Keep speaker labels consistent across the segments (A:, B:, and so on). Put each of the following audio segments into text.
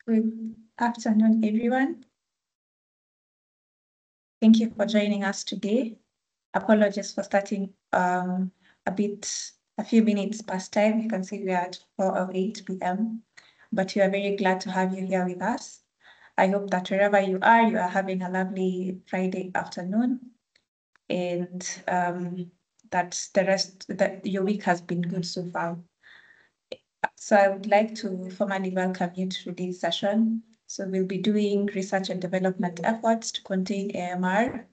A: Good afternoon, everyone. Thank you for joining us today. Apologies for starting a few minutes past time. You can see we are at 4:08 p.m., but we are very glad to have you here with us. I hope that wherever you are having a lovely Friday afternoon, and that your week has been good so far. So I would like to formally welcome you to today's session. So we'll be doing research and development efforts to contain AMR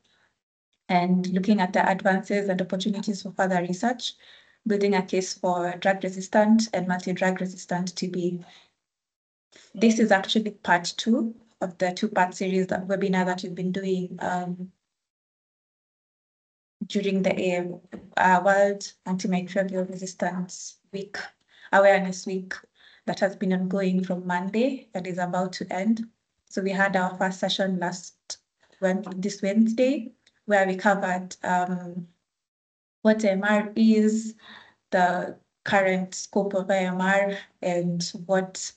A: and looking at the advances and opportunities for further research, building a case for drug-resistant and multi-drug resistant TB. This is actually part 2 of the 2-part series webinar that we've been doing during the World Antimicrobial Resistance Week, Awareness Week, that has been ongoing from Monday, that is about to end. So we had our first session this Wednesday, where we covered what AMR is, the current scope of AMR, and what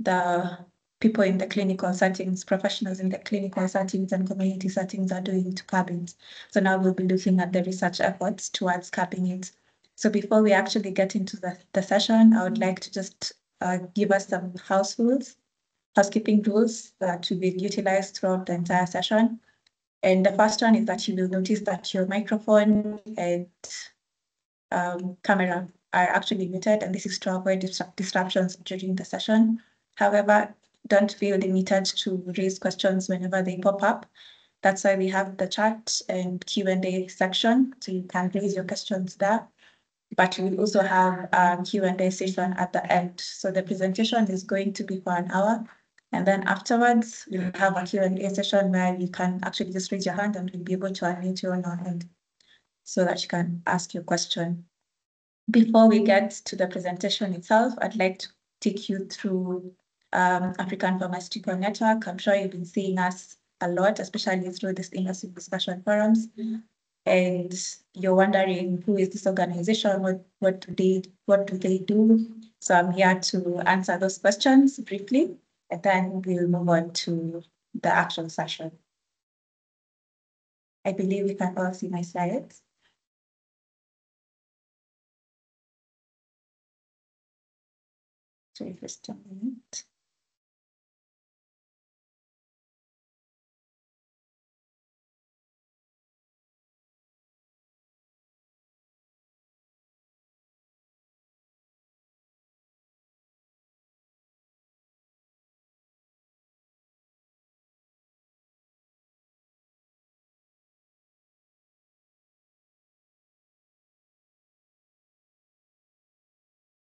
A: the people in the clinical settings, professionals in the clinical settings and community settings are doing to curb it. So now we'll be looking at the research efforts towards curbing it. So before we actually get into the session, I would like to just give us some housekeeping rules that will be utilized throughout the entire session. And the first one is that you will notice that your microphone and camera are actually muted, and this is to avoid disruptions during the session. However, don't feel limited to raise questions whenever they pop up. That's why we have the chat and Q&A section, so you can raise your questions there. But we'll also have a Q&A session at the end. So the presentation is going to be for an hour. And then afterwards, we'll have a Q&A session where you can actually just raise your hand and we'll be able to unmute you on our end so that you can ask your question. Before we get to the presentation itself, I'd like to take you through African Pharmaceutical Network. I'm sure you've been seeing us a lot, especially through this industry discussion forums. And you're wondering, who is this organization? What do they do? So I'm here to answer those questions briefly, and then we'll move on to the actual session. I believe we can all see my slides. So just a minute.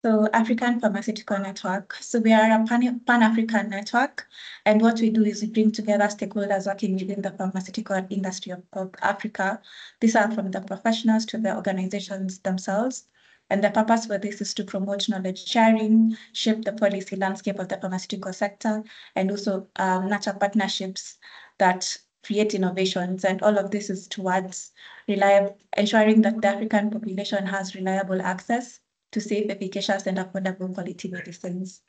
A: So African Pharmaceutical Network. So we are a Pan-African network, and what we do is we bring together stakeholders working within the pharmaceutical industry of Africa. These are from the professionals to the organizations themselves. And the purpose for this is to promote knowledge sharing, shape the policy landscape of the pharmaceutical sector, and also nurture partnerships that create innovations. And all of this is towards ensuring that the African population has reliable access to safe, efficacious, and affordable quality medicines.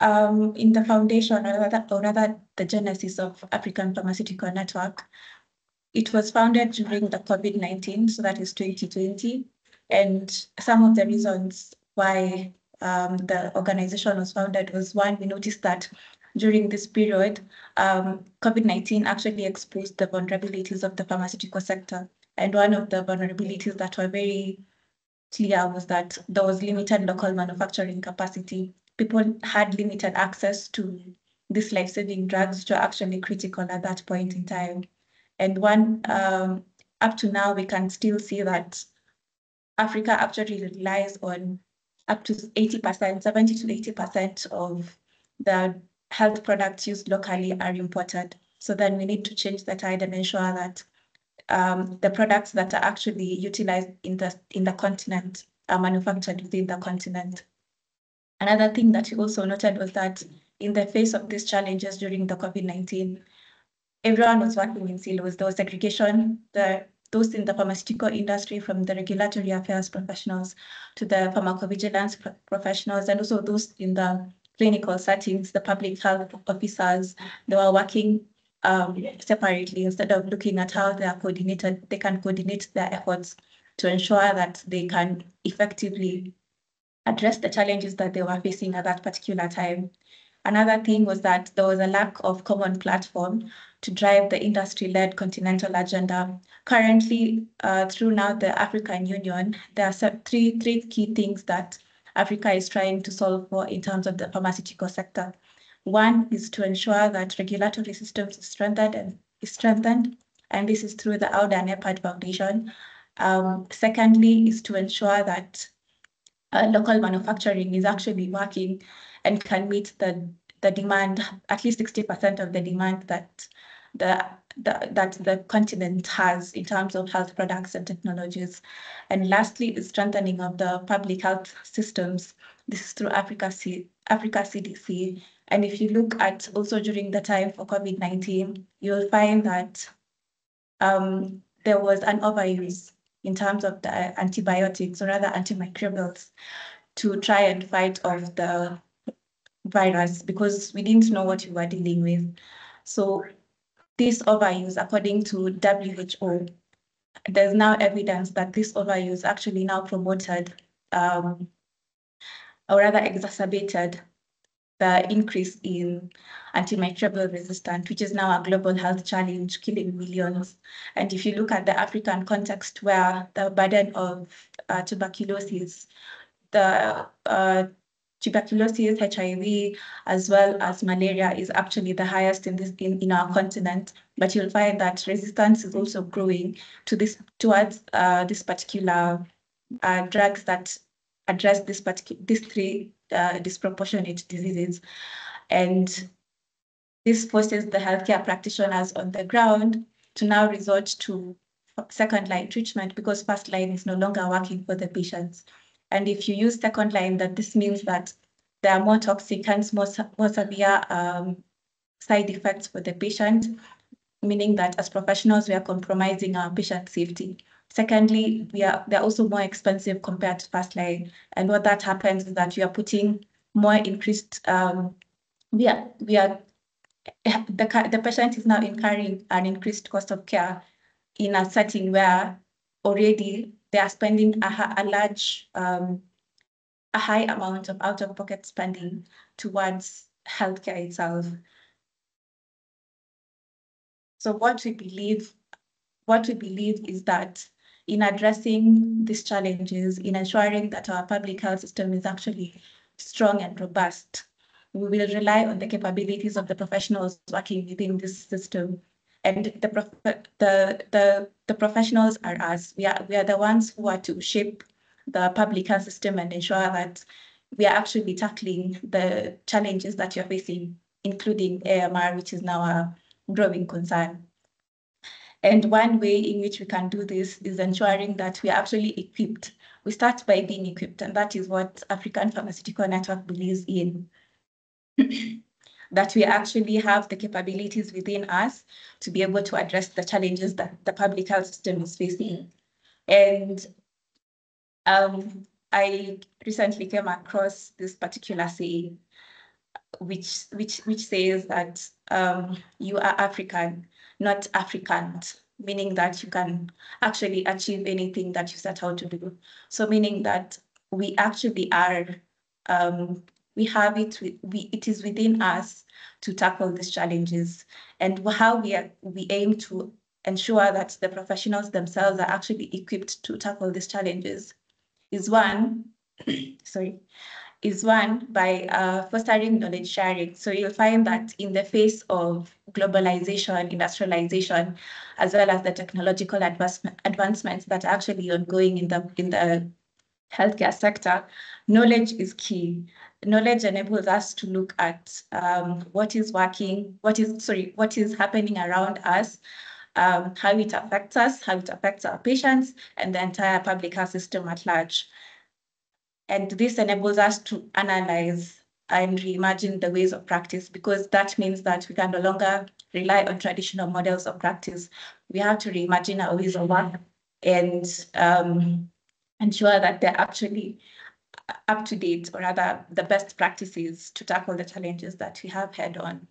A: In the foundation, or rather the genesis of African Pharmaceutical Network, it was founded during the COVID-19, so that is 2020. And some of the reasons why the organization was founded was, one, we noticed that during this period, COVID-19 actually exposed the vulnerabilities of the pharmaceutical sector. And one of the vulnerabilities that were very clear was that there was limited local manufacturing capacity. People had limited access to these life-saving drugs, which were actually critical at that point in time. And up to now, we can still see that Africa actually relies on up to 80%, 70 to 80% of the health products used locally are imported. So then we need to change the tide and ensure that the products that are actually utilized in the continent are manufactured within the continent. Another thing that we also noted was that in the face of these challenges during the COVID-19, everyone was working in silos. There was segregation. Those in the pharmaceutical industry, from the regulatory affairs professionals to the pharmacovigilance professionals, and also those in the clinical settings, the public health officers, they were working separately instead of looking at how they are coordinated. They can coordinate their efforts to ensure that they can effectively address the challenges that they were facing at that particular time. Another thing was that there was a lack of common platform to drive the industry-led continental agenda. Currently, through now the African Union, there are three key things that Africa is trying to solve for in terms of the pharmaceutical sector. One is to ensure that regulatory systems is strengthened, and this is through the WAAW and EPAD Foundation. Secondly, is to ensure that local manufacturing is actually working and can meet the demand, at least 60% of the demand that the continent has in terms of health products and technologies. And lastly, the strengthening of the public health systems. This is through Africa CDC. And if you look at also during the time for COVID-19, you'll find that there was an overuse in terms of the antibiotics, or rather antimicrobials, to try and fight off the virus because we didn't know what we were dealing with. So this overuse, according to WHO, there's now evidence that this overuse actually now promoted, or rather exacerbated, the increase in antimicrobial resistance, which is now a global health challenge, killing millions. And if you look at the African context, where the burden of tuberculosis, tuberculosis, HIV, as well as malaria is actually the highest in our continent, but you'll find that resistance is also growing towards this particular drugs that address these three disproportionate diseases. And this forces the healthcare practitioners on the ground to now resort to second-line treatment because first line is no longer working for the patients. And if you use second line, that this means that there are more toxic, hence more severe side effects for the patient, meaning that as professionals, we are compromising our patient safety. Secondly, they're also more expensive compared to first line. And what that happens is that we are putting more increased, the patient is now incurring an increased cost of care in a setting where already they are spending a high amount of out-of-pocket spending towards healthcare itself. So what we believe is that in addressing these challenges, in ensuring that our public health system is actually strong and robust, we will rely on the capabilities of the professionals working within this system. And the professionals are us. We are the ones who are to shape the public health system and ensure that we are actually tackling the challenges that you're facing, including AMR, which is now a growing concern. And one way in which we can do this is ensuring that we are actually equipped. We start by being equipped, and that is what African Pharmaceutical Network believes in. That we actually have the capabilities within us to be able to address the challenges that the public health system is facing. And I recently came across this particular saying, which says that you are African, not Africant, meaning that you can actually achieve anything that you set out to do. So meaning that we actually are, we have it, it is within us to tackle these challenges. And how we aim to ensure that the professionals themselves are actually equipped to tackle these challenges is one, by fostering knowledge sharing. So you'll find that in the face of globalization, industrialization, as well as the technological advancements that are actually ongoing in the healthcare sector, knowledge is key. Knowledge enables us to look at what is working, what is happening around us, how it affects us, how it affects our patients, and the entire public health system at large. And this enables us to analyze and reimagine the ways of practice, because that means that we can no longer rely on traditional models of practice. We have to reimagine our ways of work and ensure that they're actually up to date, or rather the best practices to tackle the challenges that we have head on.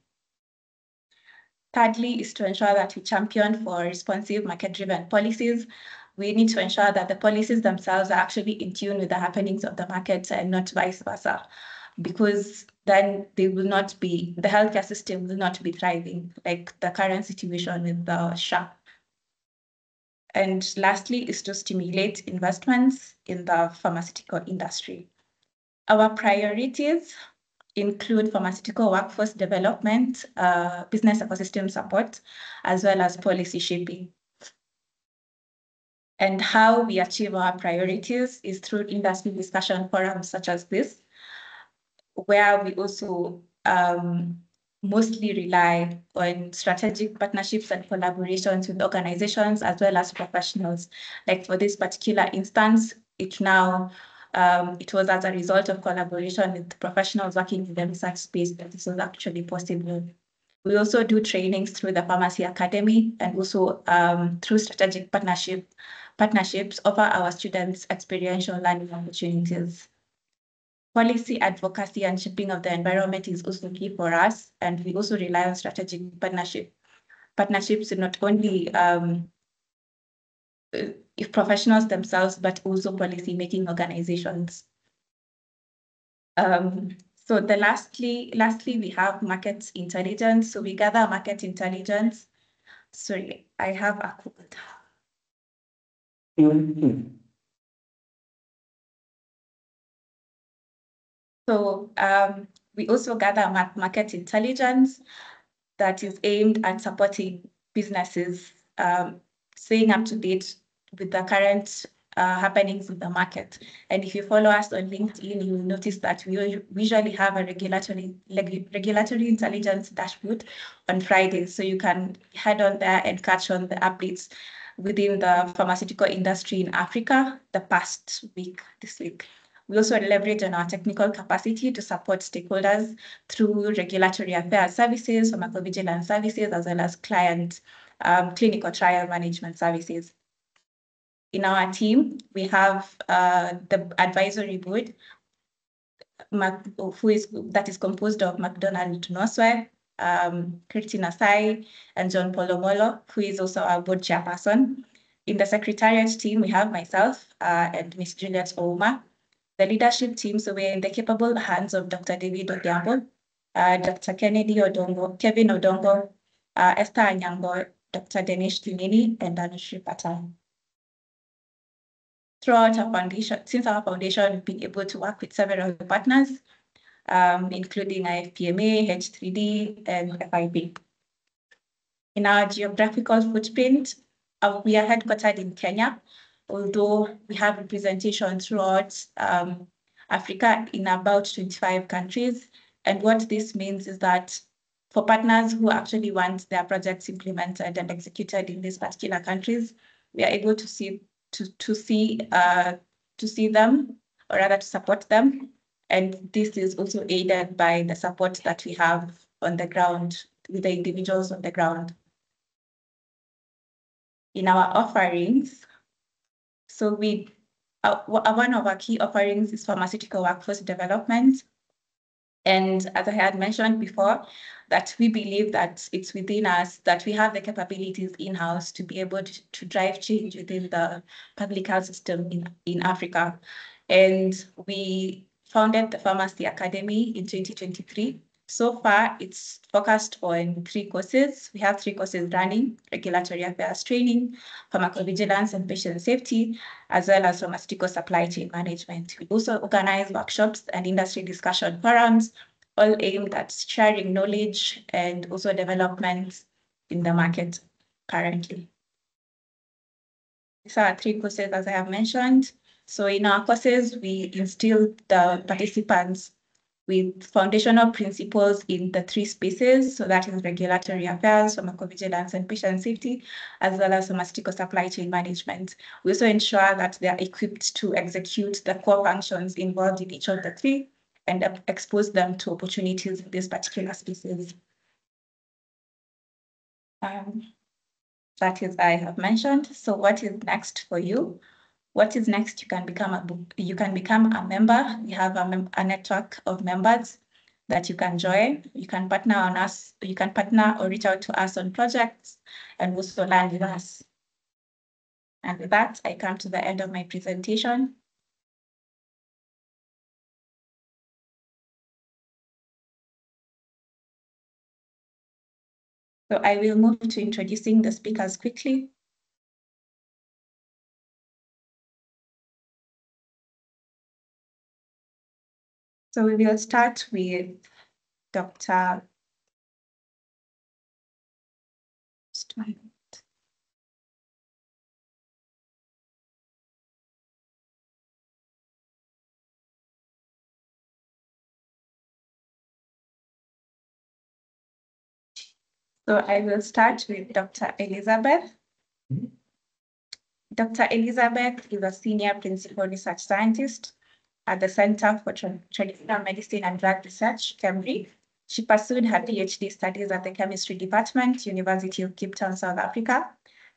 A: Thirdly is to ensure that we champion for responsive market-driven policies. We need to ensure that the policies themselves are actually in tune with the happenings of the market and not vice versa, because then they will not be, the healthcare system will not be thriving, like the current situation with the SHA. And lastly is to stimulate investments in the pharmaceutical industry. Our priorities include pharmaceutical workforce development, business ecosystem support, as well as policy shaping. And how we achieve our priorities is through industry discussion forums such as this, where we also mostly rely on strategic partnerships and collaborations with organizations as well as professionals. Like for this particular instance, it was as a result of collaboration with professionals working in the research space that this was actually possible. We also do trainings through the Pharmacy Academy and also through strategic partnerships offer our students experiential learning opportunities. Policy advocacy and shaping of the environment is also key for us, and we also rely on strategic partnerships with not only if professionals themselves, but also policy-making organizations. So lastly, we have market intelligence. So we gather market intelligence. Sorry, I have a quote. So we also gather market intelligence that is aimed at supporting businesses, staying up to date with the current happenings in the market. And if you follow us on LinkedIn, you will notice that we usually have a regulatory intelligence dashboard on Fridays. So you can head on there and catch on the updates within the pharmaceutical industry in Africa this week. We also leverage on our technical capacity to support stakeholders through regulatory affairs services, pharmacovigilance services, as well as client clinical trial management services. In our team, we have the advisory board that is composed of McDonald Noswe, Christina Sai, and John Polomolo, who is also our board chairperson. In the secretariat team, we have myself and Ms. Juliet Ouma. The leadership team, so we're in the capable hands of Dr. David Odhiambo, Dr. Kevin Odongo, Esther Anyango, Dr. Denish Tinini, and Anushri Patel. Throughout our foundation, we've been able to work with several partners, including IFPMA, H3D, and FIB. In our geographical footprint, we are headquartered in Kenya, although we have representation throughout Africa in about 25 countries. And what this means is that for partners who actually want their projects implemented and executed in these particular countries, we are able to see them, or rather to support them. And this is also aided by the support that we have on the ground with the individuals on the ground. In our offerings, so one of our key offerings is pharmaceutical workforce development. And as I had mentioned before, that we believe that it's within us, that we have the capabilities in-house to be able to drive change within the public health system in Africa. And we founded the Pharmacy Academy in 2023. So far, it's focused on 3 courses. We have 3 courses running: regulatory affairs training, pharmacovigilance and patient safety, as well as pharmaceutical supply chain management. We also organize workshops and industry discussion forums, all aimed at sharing knowledge and also development in the market currently. These are 3 courses, as I have mentioned. So in our courses, we instill the participants with foundational principles in the 3 spaces. So that is regulatory affairs, pharmacovigilance, and patient safety, as well as pharmaceutical supply chain management. We also ensure that they are equipped to execute the core functions involved in each of the 3 and expose them to opportunities in these particular spaces. That is, I have mentioned. So what is next for you? What is next? You can become a member. We have a network of members that you can join. You can partner on us. You can partner or reach out to us on projects and also learn with us. And with that, I come to the end of my presentation. So I will move to introducing the speakers quickly. So we will start with Dr. So I will start with Dr. Elizabeth. Dr. Elizabeth is a senior principal research scientist at the Center for Traditional Medicine and Drug Research, Cambridge. She pursued her PhD studies at the Chemistry Department, University of Cape Town, South Africa.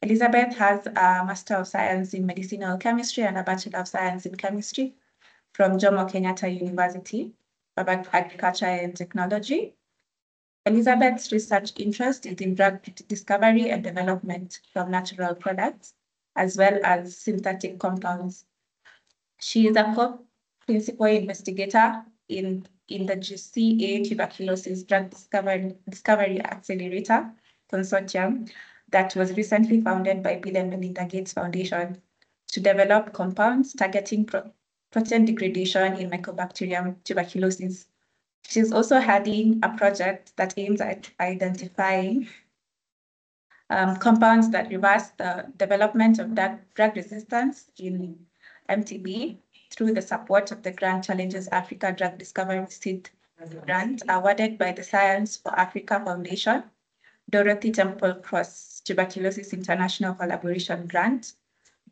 A: Elizabeth has a Master of Science in Medicinal Chemistry and a Bachelor of Science in Chemistry from Jomo Kenyatta University of Agriculture and Technology. Elizabeth's research interest is in drug discovery and development from natural products, as well as synthetic compounds. She is a co-principal investigator in the GCA Tuberculosis Drug Discovery Accelerator Consortium that was recently founded by Bill and Melinda Gates Foundation to develop compounds targeting protein degradation in Mycobacterium tuberculosis. She's also heading a project that aims at identifying compounds that reverse the development of drug resistance in MTB through the support of the Grand Challenges Africa Drug Discovery Seed Grant awarded by the Science for Africa Foundation, Dorothy Temple Cross Tuberculosis International Collaboration Grant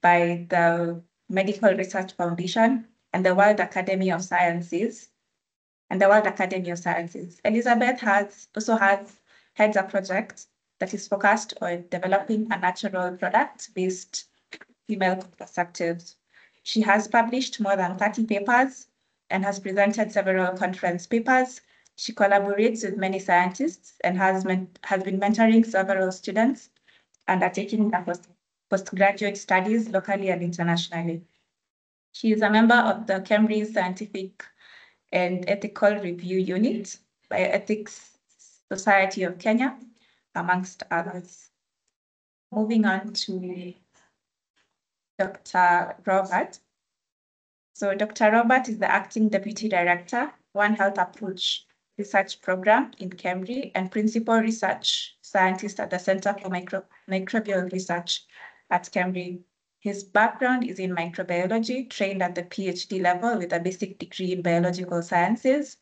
A: by the Medical Research Foundation and the World Academy of Sciences. Elizabeth also heads a project that is focused on developing a natural product-based female contraceptives. She has published more than 30 papers and has presented several conference papers. She collaborates with many scientists and has been mentoring several students undertaking postgraduate studies locally and internationally. She is a member of the Cambridge Scientific and Ethical Review Unit, Bioethics Society of Kenya, amongst others. Moving on to Dr. Robert. So Dr. Robert is the acting deputy director, One Health Approach Research Program in Cambridge and principal research scientist at the Center for Microbial Research at Cambridge. His background is in microbiology, trained at the PhD level with a basic degree in biological sciences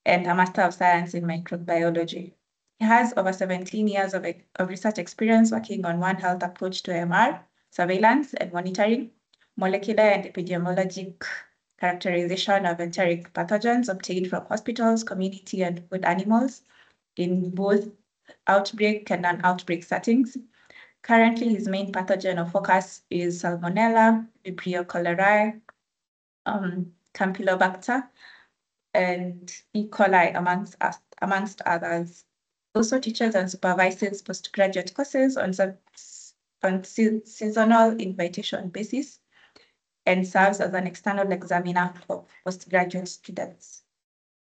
A: and a Master of Science in microbiology. He has over 17 years of research experience working on One Health approach to AMR, surveillance and monitoring, molecular and epidemiologic characterization of enteric pathogens obtained from hospitals, community, and food animals in both outbreak and non-outbreak settings. Currently, his main pathogen of focus is Salmonella, Vibrio cholerae, Campylobacter, and E. coli, amongst others. Also teaches and supervises postgraduate courses on seasonal invitation basis and serves as an external examiner for postgraduate students.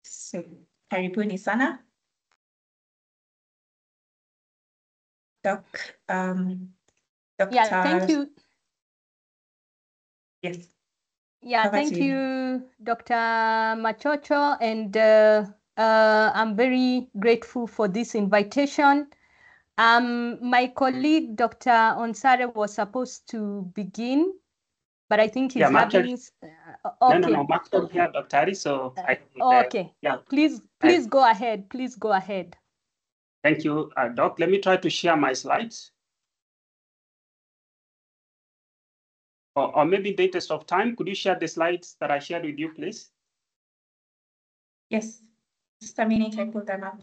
A: So, karibuni sana. Dr.
B: Yeah, thank you.
A: Yes.
B: Yeah, thank you, Dr. Machocho, and I'm very grateful for this invitation. My colleague, Dr. Onsare, was supposed to begin, but I think he's having...
C: Okay. No, Machocho here, Dr. Ari, so
B: okay. Yeah. Please go ahead. Please go ahead.
C: Thank you, Doc. Let me try to share my slides. Or maybe in the interest of time, could you share the slides that I shared with you, please?
A: Yes, just a minute, I pull them up.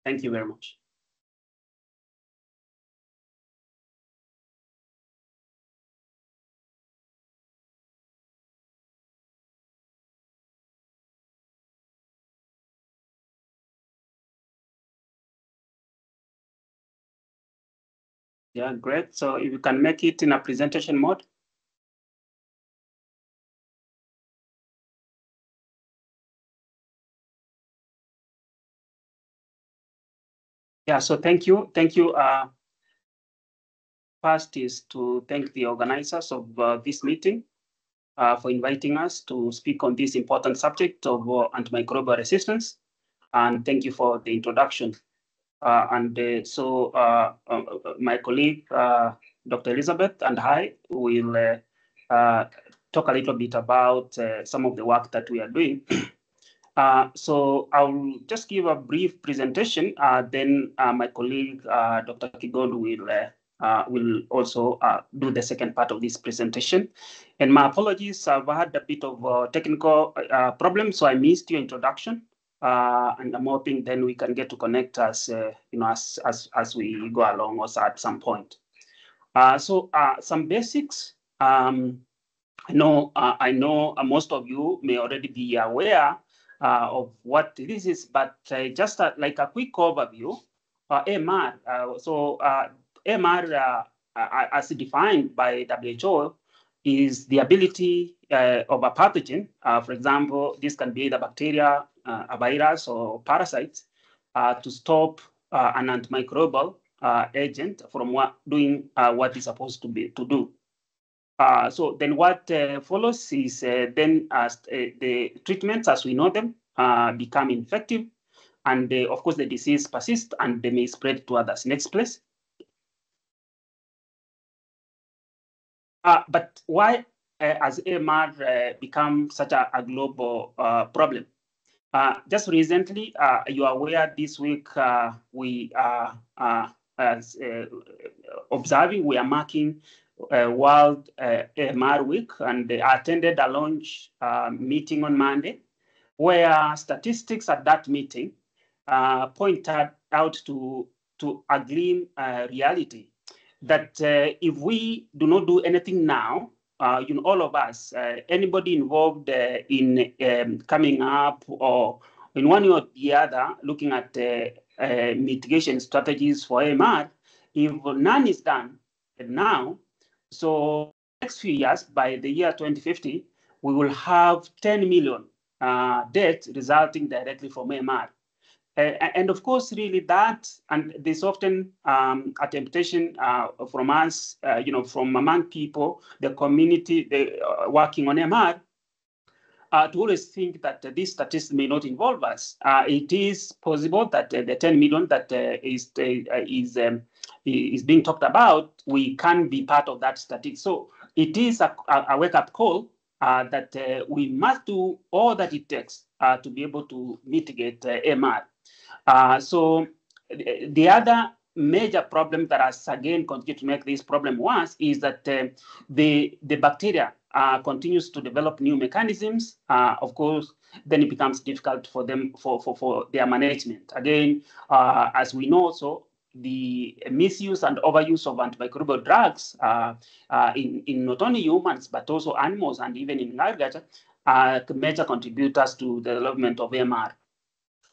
C: Thank you very much. Yeah, great. So if you can make it in a presentation mode. Yeah, so thank you. Thank you. First is to thank the organizers of this meeting for inviting us to speak on this important subject of antimicrobial resistance. And thank you for the introduction. So my colleague, Dr. Elizabeth, and I will talk a little bit about some of the work that we are doing. So I'll just give a brief presentation. Then my colleague, Dr. Kigondu, will also do the second part of this presentation. And my apologies, I've had a bit of technical problem, so I missed your introduction. And I'm hoping then we can get to connect as as we go along, also at some point. So some basics. I know most of you may already be aware of what this is, but just like a quick overview, AMR. AMR, as defined by WHO, is the ability of a pathogen. For example, this can be either bacteria, a virus, or parasites, to stop an antimicrobial agent from doing what it's supposed to do. So then what follows is then as the treatments as we know them become ineffective, and of course the disease persists and they may spread to others. Next, please. But why has AMR become such a global problem? Just recently, you are aware this week we are observing, we are marking World AMR Week, and I attended a launch meeting on Monday, where statistics at that meeting pointed out to a grim reality that if we do not do anything now, all of us, anybody involved in coming up or in one way or the other, looking at mitigation strategies for AMR, if none is done now, so next few years, by the year 2050, we will have 10 million deaths resulting directly from AMR. And of course, really that, and there's often a temptation from us, from among people, the community working on MR, to always think that these statistics may not involve us. It is possible that the 10 million that is being talked about, we can be part of that statistic. So it is a wake-up call that we must do all that it takes to be able to mitigate MR. So the other major problem that has again continued to make this problem worse is that the bacteria continues to develop new mechanisms. Of course, then it becomes difficult for them for their management. Again, as we know, so the misuse and overuse of antimicrobial drugs in not only humans but also animals and even in agriculture are major contributors to the development of AMR.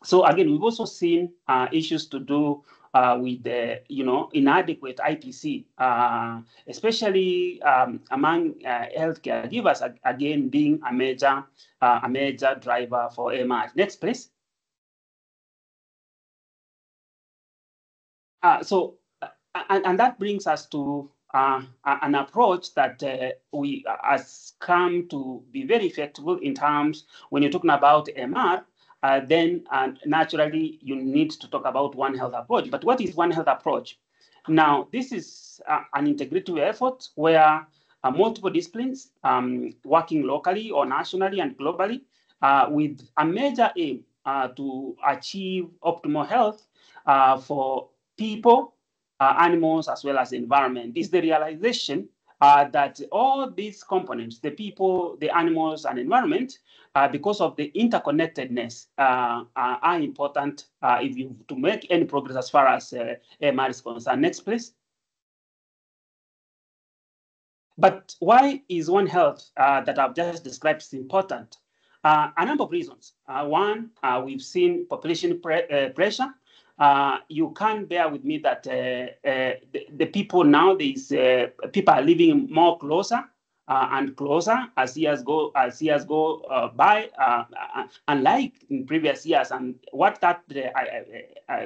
C: So again, we've also seen issues to do with the, inadequate IPC, especially among healthcare givers, again being a major driver for AMR. Next, please. And that brings us to an approach that has come to be very effective in terms when you're talking about MR. Then naturally you need to talk about One Health approach. But what is One Health approach? Now, this is an integrative effort where multiple disciplines working locally or nationally and globally with a major aim to achieve optimal health for people, animals, as well as the environment. This is the realization that all these components, the people, the animals, and environment, because of the interconnectedness, are important if you to make any progress as far as AMR is concerned. Next, please. But why is One Health that I've just described is important? A number of reasons. One, we've seen population pressure. you can bear with me that the people nowadays, people are living more closer and closer as years go by, unlike in previous years. And what that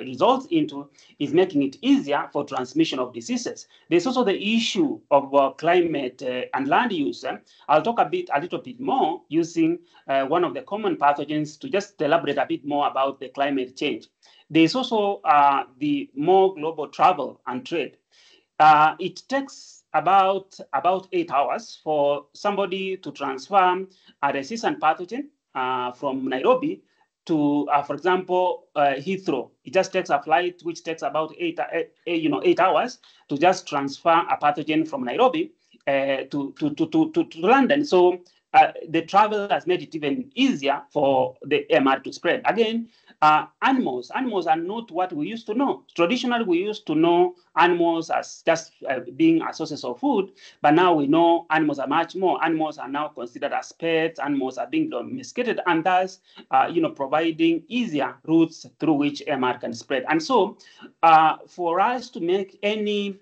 C: results into is making it easier for transmission of diseases. There's also the issue of climate and land use. I'll talk a little bit more using one of the common pathogens to just elaborate a bit more about the climate change. There's also the more global travel and trade. It takes about 8 hours for somebody to transfer a resistant pathogen from Nairobi to, for example, Heathrow. It just takes a flight which takes about 8 hours to just transfer a pathogen from Nairobi to London. So the travel has made it even easier for the AMR to spread. Again, animals are not what we used to know. Traditionally, we used to know animals as just being sources of food, but now we know animals are much more. Animals are now considered as pets. Animals are being domesticated, and thus, providing easier routes through which AMR can spread. And so, for us to make any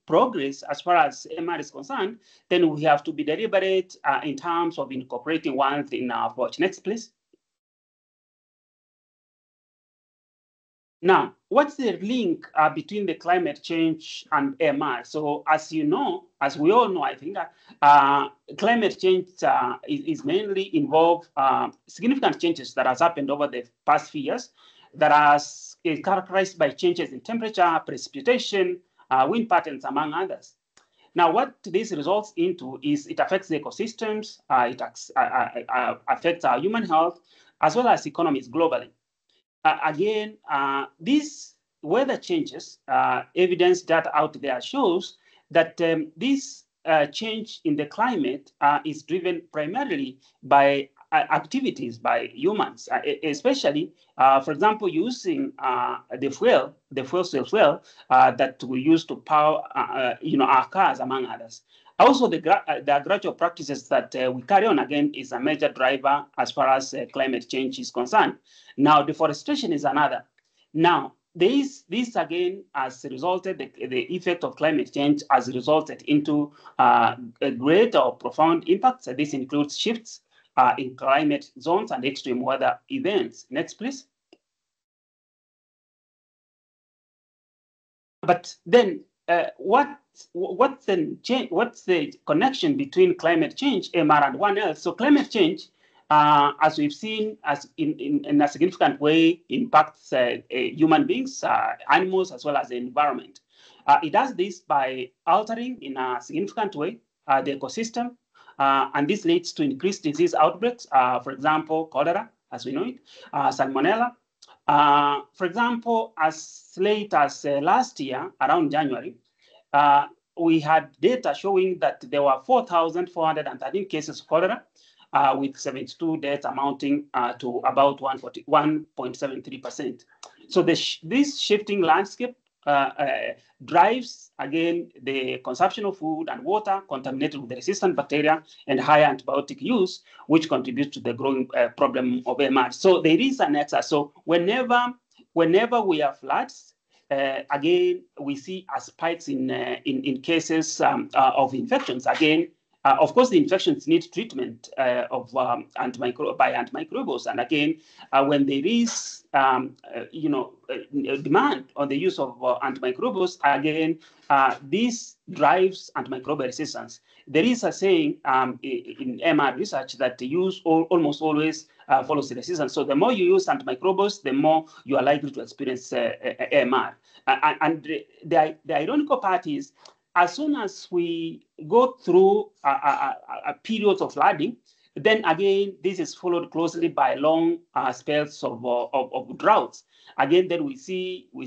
C: progress as far as AMR is concerned, then we have to be deliberate in terms of incorporating one thing in our approach. Next, please. Now, what's the link between the climate change and AMR? So, as you know, as we all know, I think, climate change is mainly involved significant changes that has happened over the past few years that are characterized by changes in temperature, precipitation, wind patterns, among others. Now, what this results into is it affects the ecosystems, it affects our human health, as well as economies globally. Again, these weather changes, evidence data out there shows that this change in the climate is driven primarily by activities by humans, especially, for example, using the fuel that we use to power, our cars, among others. Also, the agricultural practices that we carry on, again, is a major driver as far as climate change is concerned. Now, deforestation is another. Now, this again has resulted, the effect of climate change has resulted into a great or profound impacts. This includes shifts in climate zones and extreme weather events. Next, please. But then, what's the connection between climate change, AMR, and one else? So climate change, as we've seen, as in a significant way, impacts human beings, animals, as well as the environment. It does this by altering in a significant way the ecosystem, and this leads to increased disease outbreaks. For example, cholera, as we know it, salmonella. For example, as late as last year, around January, we had data showing that there were 4,413 cases of cholera, with 72 deaths amounting to about 1.73%. So this shifting landscape drives, again, the consumption of food and water contaminated with the resistant bacteria and higher antibiotic use, which contributes to the growing problem of AMR. So there is an nexus. So whenever we have floods, again, we see spikes in cases of infections. Again, of course, the infections need treatment by antimicrobials. And again, when there is demand on the use of antimicrobials, again, this drives antimicrobial resistance. There is a saying in MR research that the use almost always follows the resistance. So the more you use antimicrobials, the more you are likely to experience AMR. And the ironical part is, as soon as we go through a period of flooding, then again, this is followed closely by long spells of droughts. Again, then we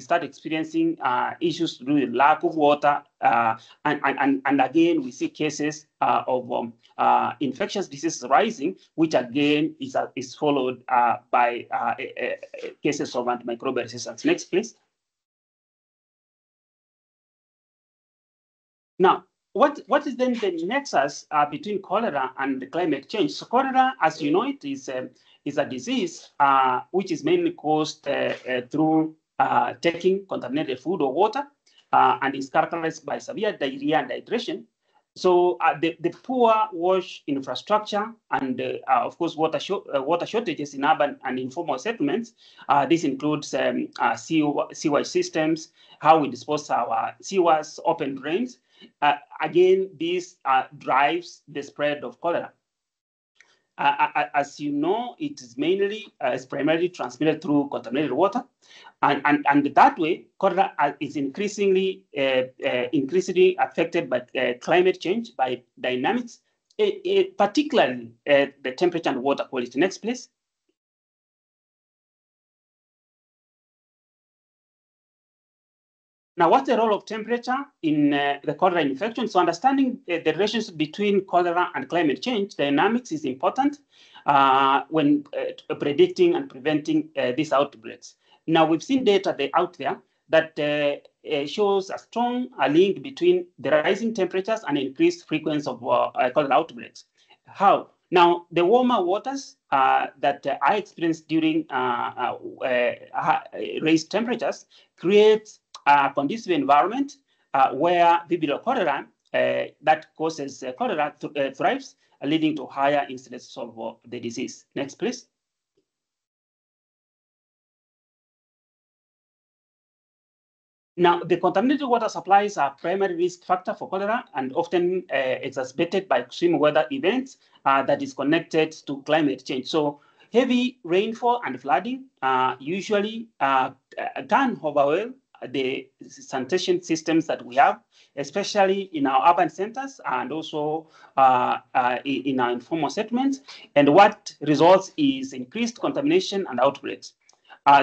C: start experiencing issues through the lack of water, and again, we see cases of infectious diseases rising, which again is followed by cases of antimicrobial resistance. Next, please. Now, what is then the nexus between cholera and the climate change? So cholera, as you know, it is a disease which is mainly caused through taking contaminated food or water, and is characterized by severe diarrhea and dehydration. So the poor wash infrastructure and, of course, water shortages in urban and informal settlements. This includes sewage systems, how we dispose our sewers, open drains. Again, this drives the spread of cholera. As you know, it is primarily transmitted through contaminated water, and that way, cholera is increasingly affected by climate change, by dynamics, particularly the temperature and water quality. Next, please. Now, what's the role of temperature in the cholera infection? So understanding the relationship between cholera and climate change dynamics is important when predicting and preventing these outbreaks. Now, we've seen data out there that shows a strong link between the rising temperatures and increased frequency of cholera outbreaks. How? Now, the warmer waters that I experienced during raised temperatures create a conducive environment where vibrio cholera that causes cholera thrives, leading to higher incidence of the disease. Next, please. Now, the contaminated water supplies are a primary risk factor for cholera and often exacerbated by extreme weather events that is connected to climate change. So heavy rainfall and flooding usually can overwhelm the sanitation systems that we have, especially in our urban centers and also in our informal settlements. And what results is increased contamination and outbreaks.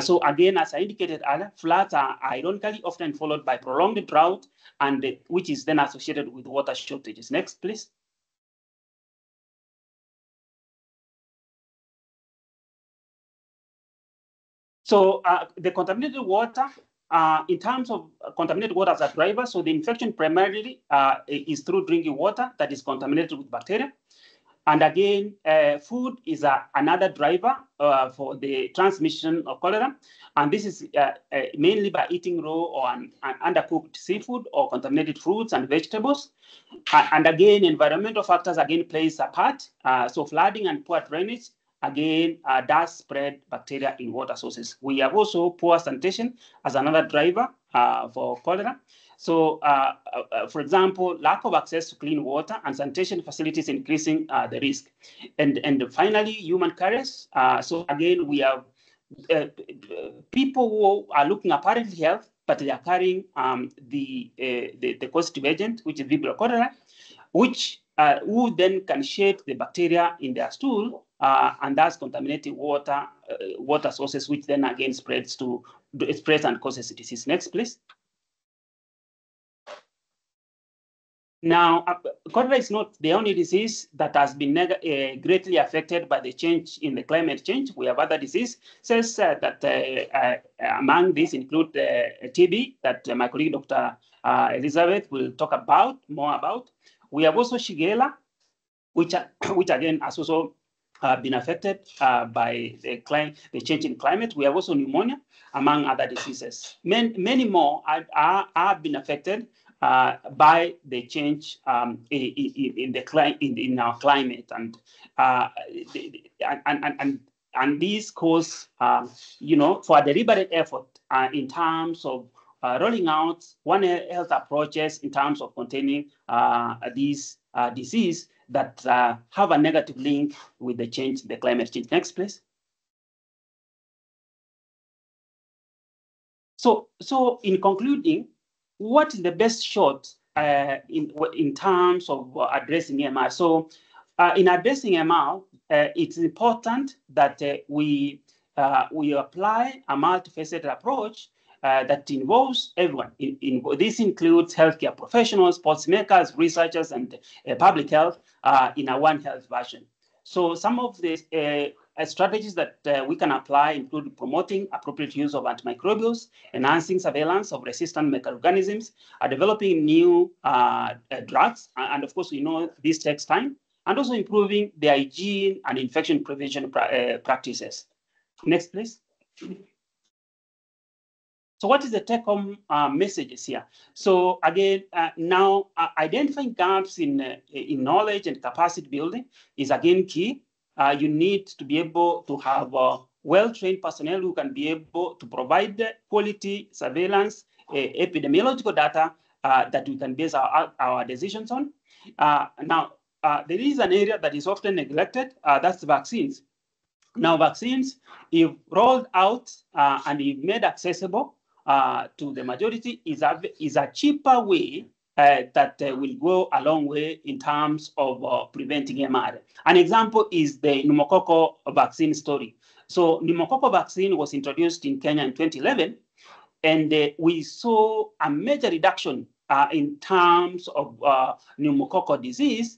C: So again, as I indicated earlier, floods are ironically often followed by prolonged drought, and which is then associated with water shortages. Next, please. So the contaminated water, in terms of contaminated water as a driver, so the infection primarily is through drinking water that is contaminated with bacteria. And again, food is another driver for the transmission of cholera. And this is mainly by eating raw or undercooked seafood or contaminated fruits and vegetables. And again, environmental factors again plays a part. So flooding and poor drainage again does spread bacteria in water sources. We have also poor sanitation as another driver for cholera. So, for example, lack of access to clean water and sanitation facilities increasing the risk. And finally, human carriers. So again, we have people who are looking apparently healthy, but they are carrying the causative agent, which is vibrio cholerae, which who then can shed the bacteria in their stool and thus contaminating water sources, which then again spreads and causes disease. Next, please. Now, cholera is not the only disease that has been greatly affected by the change in the climate change. We have other diseases that among these include TB that my colleague Dr. Elizabeth will talk more about. We have also Shigella, which again has also been affected by the change in climate. We have also pneumonia, among other diseases. Many more are been affected by the change in our climate, and these cause for a deliberate effort in terms of rolling out One Health approaches in terms of containing these disease that have a negative link with the change, the climate change. Next, please. So in concluding, what is the best shot in terms of addressing AMR? So in addressing AMR, it's important that we apply a multifaceted approach that involves everyone. This includes healthcare professionals, policymakers, researchers, and public health in a One Health version. So some of the strategies that we can apply include promoting appropriate use of antimicrobials, enhancing surveillance of resistant microorganisms, developing new drugs, and of course we know this takes time, and also improving the hygiene and infection prevention practices. Next, please. So what is the take-home messages here? So again, now identifying gaps in knowledge and capacity building is again key. You need to be able to have well-trained personnel who can be able to provide quality surveillance, epidemiological data that we can base our decisions on. Now, there is an area that is often neglected, that's vaccines. Now, vaccines, if rolled out and if made accessible to the majority, is a cheaper way that will go a long way in terms of preventing AMR. An example is the pneumococcal vaccine story. So pneumococcal vaccine was introduced in Kenya in 2011, and we saw a major reduction in terms of pneumococcal disease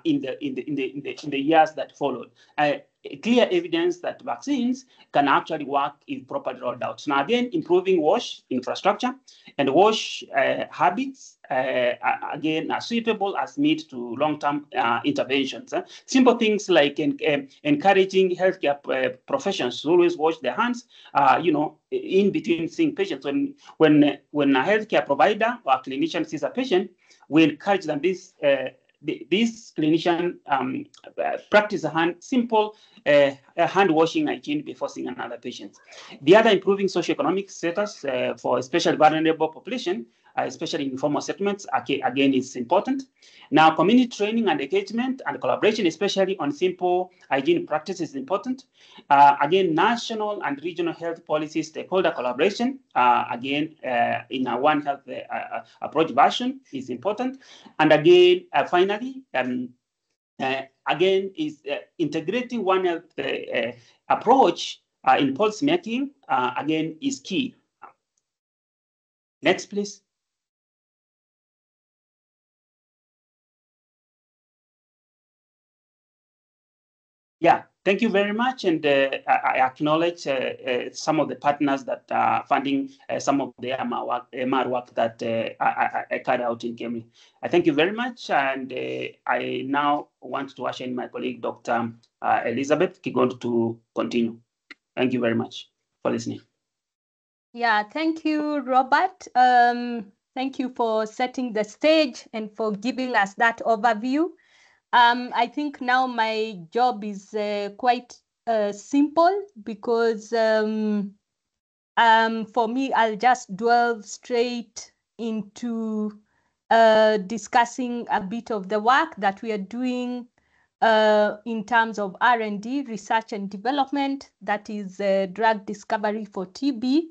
C: in the years that followed. Clear evidence that vaccines can actually work if properly rolled out. Now, again, improving WASH infrastructure and WASH habits, again, are suitable as mid to long-term interventions. Simple things like encouraging healthcare professionals to always wash their hands, in between seeing patients. When a healthcare provider or a clinician sees a patient, we encourage them this clinician practice simple hand washing hygiene before seeing another patient. The other, improving socioeconomic status for especially vulnerable population, especially in informal settlements, again, is important. Now, community training and engagement and collaboration, especially on simple hygiene practices, is important. Again, national and regional health policy stakeholder collaboration, again, in a One Health approach version is important. And again, finally, again, is integrating One Health approach in policy making, again, is key. Next, please. Yeah, thank you very much. And I acknowledge some of the partners that are funding some of the AMR work that I carried out in Kenya. I thank you very much. And I now want to usher in my colleague, Dr. Elizabeth Kigondu, to continue. Thank you very much for listening.
B: Yeah, thank you, Robert. Thank you for setting the stage and for giving us that overview. I think now my job is quite simple because for me, I'll just delve straight into discussing a bit of the work that we are doing in terms of R&D, research and development, that is drug discovery for TB.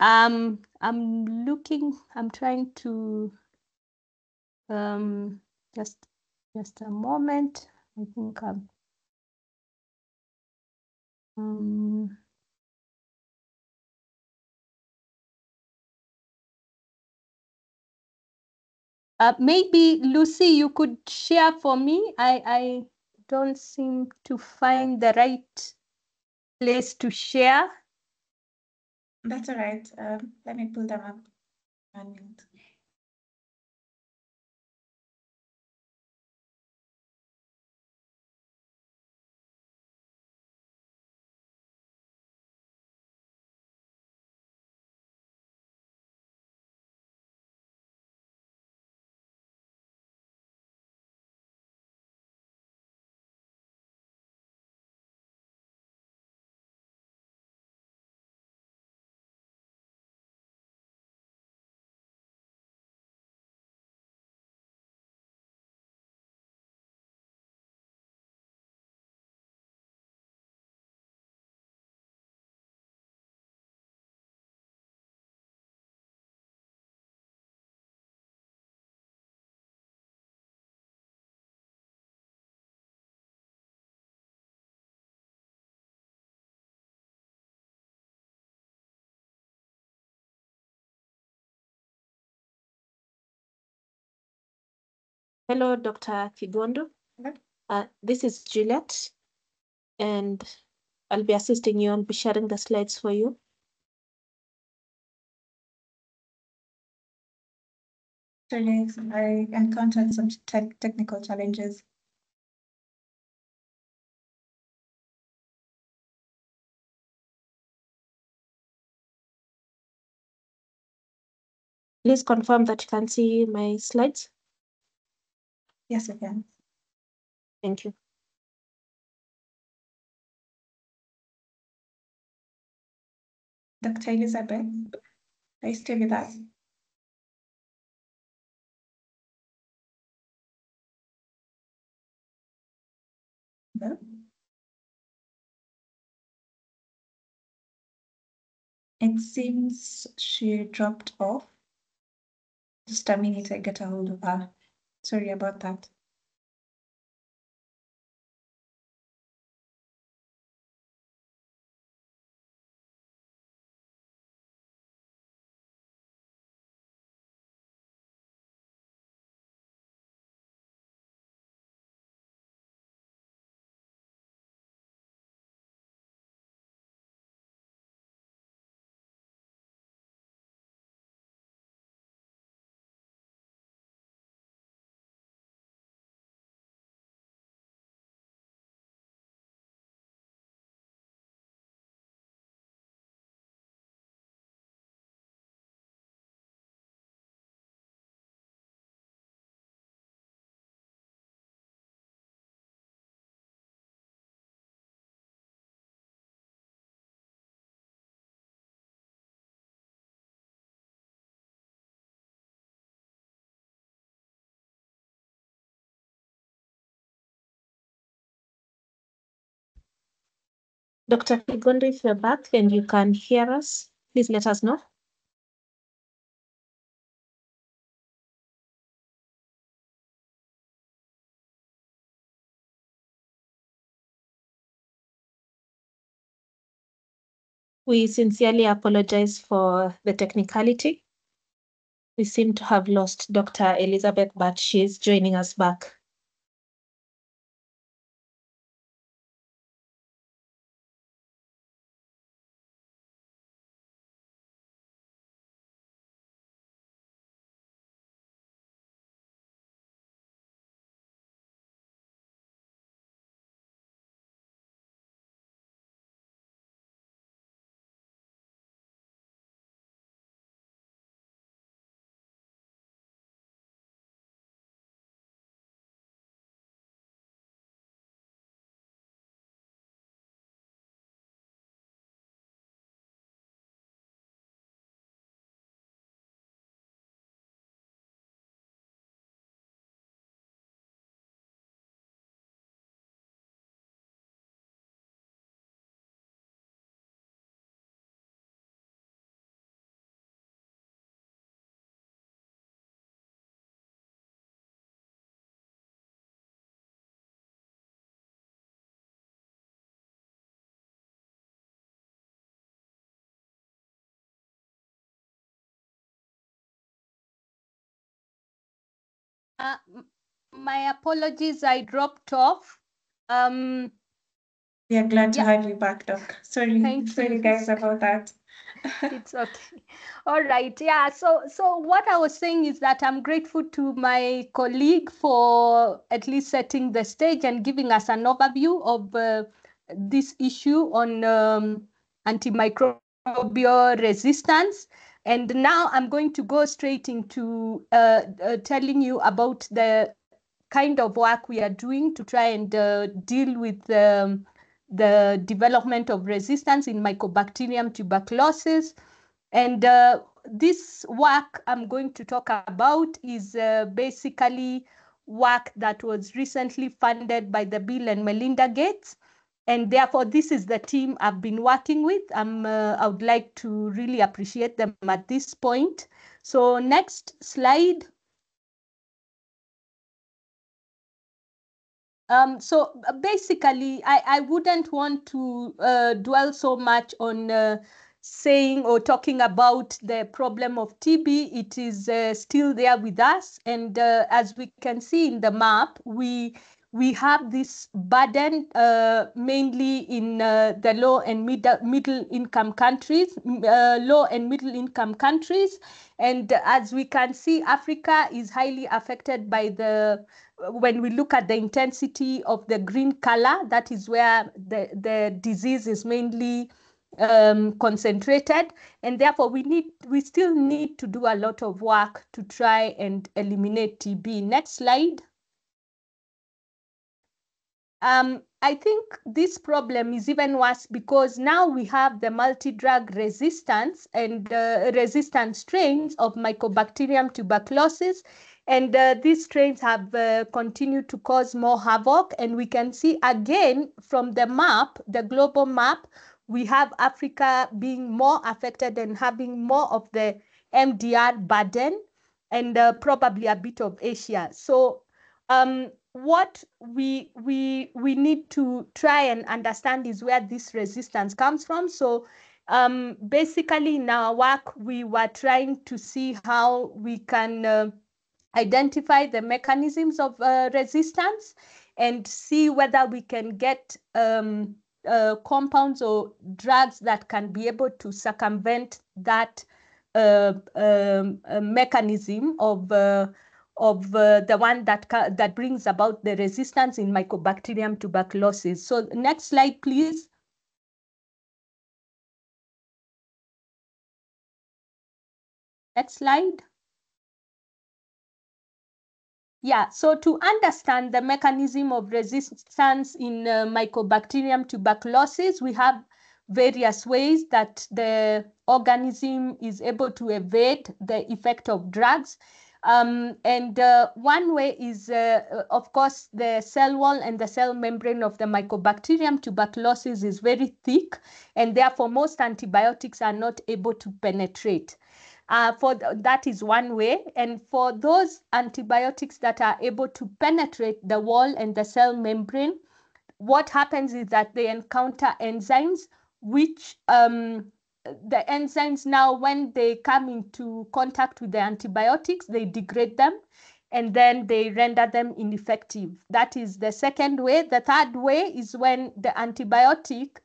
B: I'm trying to just a moment. I think maybe Lucy, you could share for me. I don't seem to find the right place to share.
A: That's all right. Let me pull them up. 1 minute.
D: Hello, Dr. Kigondu.
A: Hello.
D: This is Juliet, and I'll be assisting you. I'll be sharing the slides for you.
A: Sorry, I encountered some technical challenges.
D: Please confirm that you can see my slides.
A: Yes, I can.
D: Thank you.
A: Dr. Elizabeth, are you still with us? No? It seems she dropped off. Just a minute, I get a hold of her. Sorry about that.
D: Dr. Kigondu, if you're back and you can hear us, please let us know. We sincerely apologize for the technicality. We seem to have lost Dr. Elizabeth, but she's joining us back.
B: My apologies, I dropped off.
A: We are glad to have you back, Doc. Sorry guys about that.
B: It's okay. All right. Yeah. So what I was saying is that I'm grateful to my colleague for at least setting the stage and giving us an overview of this issue on antimicrobial resistance. And now I'm going to go straight into telling you about the kind of work we are doing to try and deal with the development of resistance in Mycobacterium tuberculosis. And this work I'm going to talk about is basically work that was recently funded by the Bill and Melinda Gates. And therefore, this is the team I've been working with. I would like to really appreciate them at this point. So next slide. So basically, I wouldn't want to dwell so much on saying or talking about the problem of TB. It is still there with us. And as we can see in the map, we we have this burden mainly in the low and middle income countries, and as we can see, Africa is highly affected by when we look at the intensity of the green color. That is where the disease is mainly concentrated, and therefore we still need to do a lot of work to try and eliminate TB. Next slide. I think this problem is even worse because now we have the multi-drug resistance and resistant strains of Mycobacterium tuberculosis, and these strains have continued to cause more havoc. And we can see again from the map, the global map, we have Africa being more affected and having more of the MDR burden, and probably a bit of Asia. So what we need to try and understand is where this resistance comes from. So basically in our work, we were trying to see how we can identify the mechanisms of resistance and see whether we can get compounds or drugs that can be able to circumvent that mechanism of the one that brings about the resistance in Mycobacterium tuberculosis. So next slide, please. Next slide. Yeah, so to understand the mechanism of resistance in Mycobacterium tuberculosis, we have various ways that the organism is able to evade the effect of drugs. And one way is, of course, the cell wall and the cell membrane of the Mycobacterium tuberculosis is very thick, and therefore most antibiotics are not able to penetrate. That is one way. And for those antibiotics that are able to penetrate the wall and the cell membrane, what happens is that they encounter enzymes, which the enzymes now, when they come into contact with the antibiotics, they degrade them and then they render them ineffective. That is the second way. The third way is when the antibiotic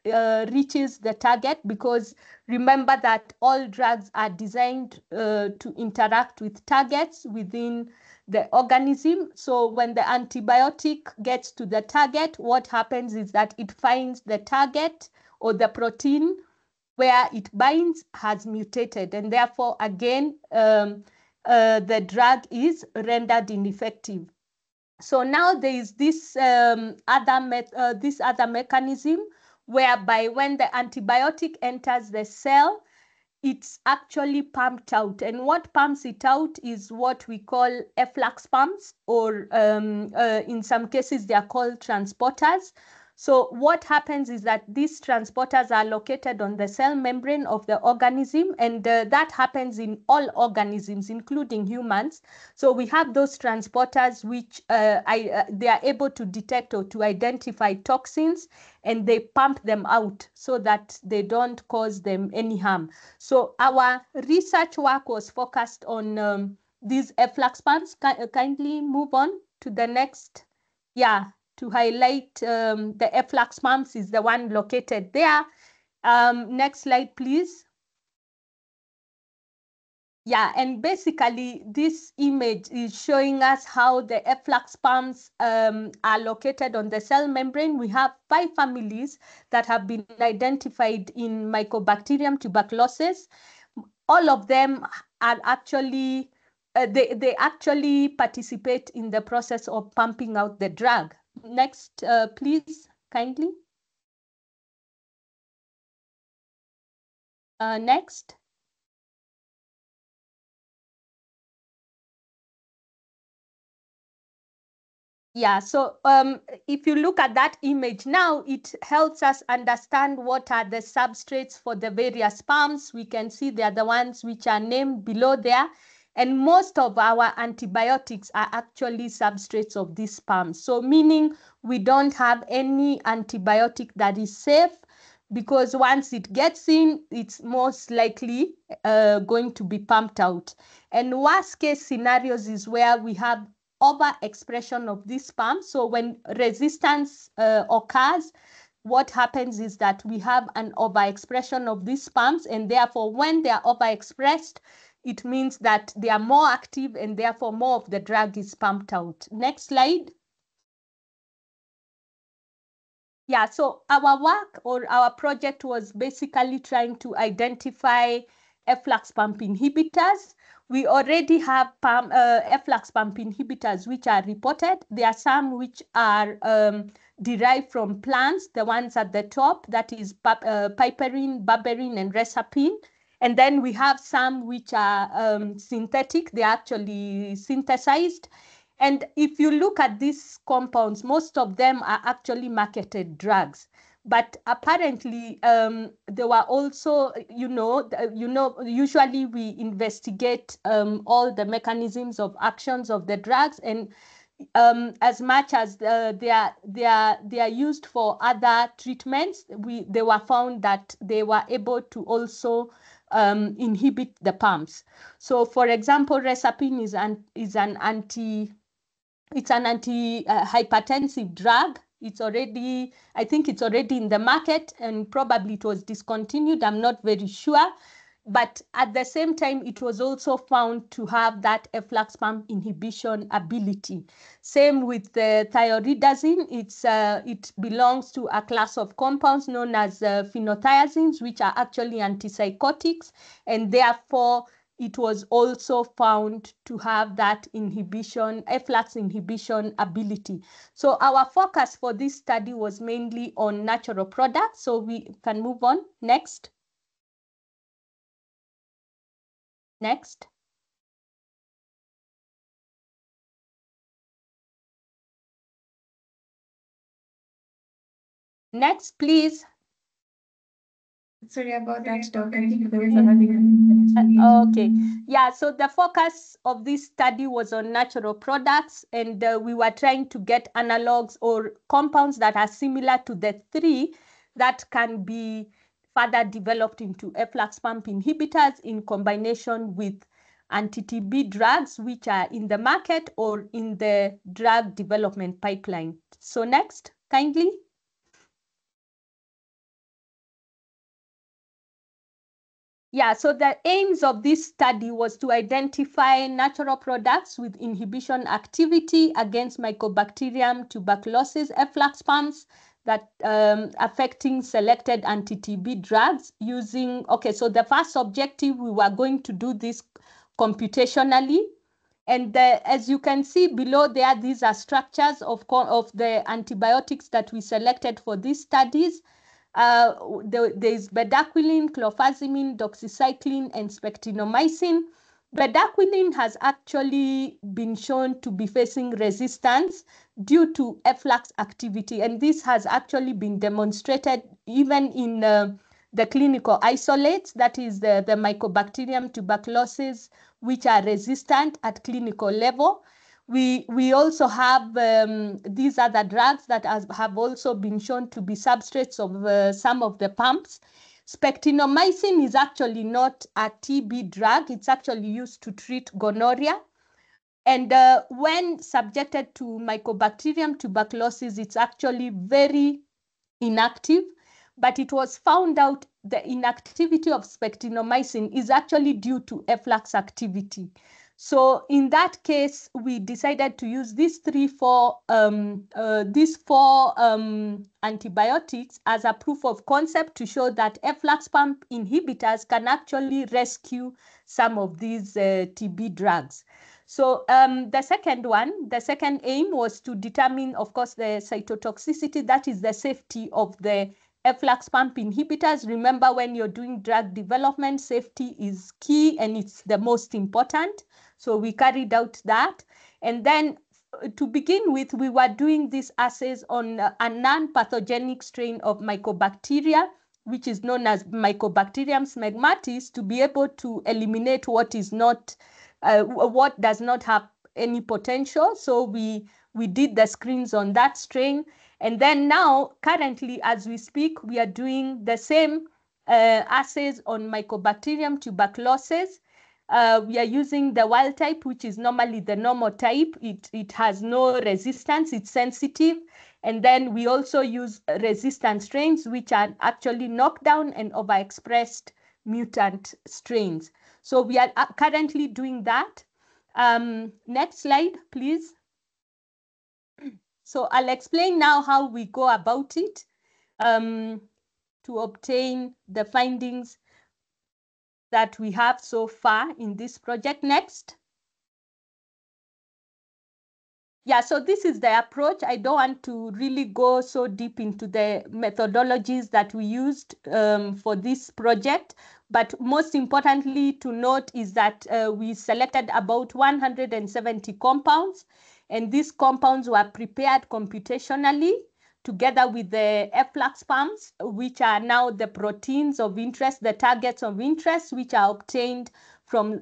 B: reaches the target, because remember that all drugs are designed to interact with targets within the organism. So when the antibiotic gets to the target, what happens is that it finds the target or the protein where it binds has mutated, and therefore again the drug is rendered ineffective. So now there is this other mechanism whereby when the antibiotic enters the cell, it's actually pumped out. And what pumps it out is what we call efflux pumps, or in some cases they are called transporters. So what happens is that these transporters are located on the cell membrane of the organism, and that happens in all organisms, including humans. So we have those transporters which they are able to detect or to identify toxins, and they pump them out so that they don't cause them any harm. So our research work was focused on these efflux pumps. Kindly move on to the next. Yeah. To highlight the efflux pumps is the one located there. Next slide, please. Yeah, and basically this image is showing us how the efflux pumps are located on the cell membrane. We have 5 families that have been identified in Mycobacterium tuberculosis. All of them are actually, they actually participate in the process of pumping out the drug. Next, please, kindly. Next. Yeah, so if you look at that image now, it helps us understand what are the substrates for the various pumps. We can see they are the ones which are named below there. And most of our antibiotics are actually substrates of these pumps. So meaning we don't have any antibiotic that is safe, because once it gets in, it's most likely going to be pumped out. And worst case scenarios is where we have overexpression of this pump. So when resistance occurs, what happens is that we have an overexpression of these pumps, and therefore when they are overexpressed, it means that they are more active and therefore more of the drug is pumped out. Next slide. Yeah, so our work or our project was basically trying to identify efflux pump inhibitors. We already have efflux pump inhibitors which are reported. There are some which are derived from plants, the ones at the top, that is piperine, berberine, and resapine. And then we have some which are synthetic, they're actually synthesized. And if you look at these compounds, most of them are actually marketed drugs. But apparently, there were also, usually we investigate all the mechanisms of actions of the drugs, and as much as they are used for other treatments, they were found that they were able to also inhibit the pumps. So, for example, resapine is an anti-hypertensive drug. I think it's already in the market, and probably it was discontinued. I'm not very sure. But at the same time, it was also found to have that efflux pump inhibition ability. Same with the thioridazine. It belongs to a class of compounds known as phenothiazines, which are actually antipsychotics, and therefore it was also found to have that inhibition, efflux inhibition ability. So our focus for this study was mainly on natural products. So we can move on. Next. Next. Next, please.
A: Sorry about that, Doc. I think there is another.
B: Okay. Yeah, so the focus of this study was on natural products, and we were trying to get analogs or compounds that are similar to the three that can be further developed into efflux pump inhibitors in combination with anti-TB drugs, which are in the market or in the drug development pipeline. So next, kindly. Yeah, so the aims of this study was to identify natural products with inhibition activity against Mycobacterium tuberculosis efflux pumps that affecting selected anti-TB drugs using, so the first objective, we were going to do this computationally. And as you can see below there, these are structures of the antibiotics that we selected for these studies. There is bedaquiline, clofazimine, doxycycline, and spectinomycin. Bedaquiline has actually been shown to be facing resistance due to efflux activity, and this has actually been demonstrated even in the clinical isolates, that is the Mycobacterium tuberculosis, which are resistant at clinical level. We also have these other drugs that have also been shown to be substrates of some of the pumps. Spectinomycin is actually not a TB drug. It's actually used to treat gonorrhea. And when subjected to Mycobacterium tuberculosis, it's actually very inactive. But it was found out the inactivity of spectinomycin is actually due to efflux activity. So in that case, we decided to use these four antibiotics as a proof of concept to show that efflux pump inhibitors can actually rescue some of these TB drugs. So the second aim was to determine, of course, the cytotoxicity, that is the safety of the efflux pump inhibitors. Remember, when you're doing drug development, safety is key and it's the most important. So we carried out that. And then to begin with, we were doing these assays on a non-pathogenic strain of Mycobacteria, which is known as Mycobacterium smegmatis, to be able to eliminate what does not have any potential. So we did the screens on that strain. And then now, currently, as we speak, we are doing the same assays on Mycobacterium tuberculosis. We are using the wild type, which is normally the normal type. It has no resistance, it's sensitive. And then we also use resistant strains, which are actually knockdown and overexpressed mutant strains. So we are currently doing that. Next slide, please. So I'll explain now how we go about it to obtain the findings that we have so far in this project. Next. Yeah, so this is the approach. I don't want to really go so deep into the methodologies that we used for this project, but most importantly to note is that we selected about 170 compounds, and these compounds were prepared computationally together with the efflux pumps, which are now the proteins of interest, the targets of interest, which are obtained from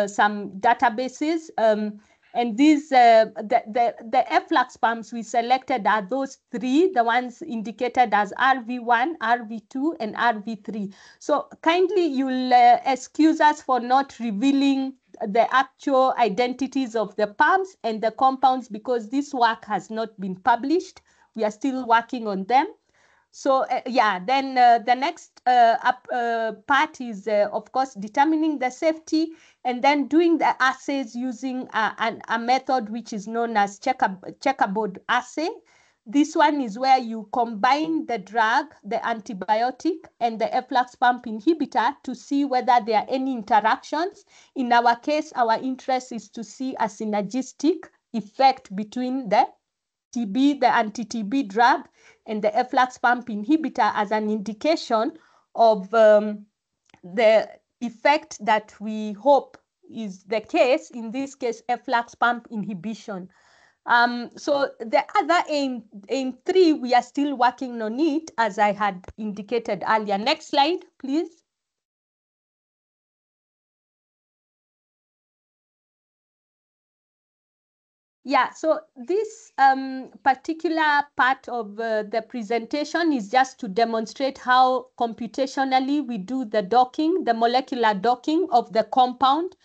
B: some databases. And these, the efflux pumps we selected are those three, the ones indicated as RV1, RV2, and RV3. So kindly you'll excuse us for not revealing the actual identities of the pumps and the compounds because this work has not been published. We are still working on them. So yeah, then the next part is, of course, determining the safety and then doing the assays using a method which is known as checkerboard assay. This one is where you combine the drug, the antibiotic, and the efflux pump inhibitor to see whether there are any interactions. In our case, our interest is to see a synergistic effect between the TB, the anti-TB drug, and the efflux pump inhibitor as an indication of the effect that we hope is the case, in this case, efflux pump inhibition. So the other aim 3, we are still working on it, as I had indicated earlier. Next slide, please. Yeah, so this particular part of the presentation is just to demonstrate how computationally we do the docking, the molecular docking of the compound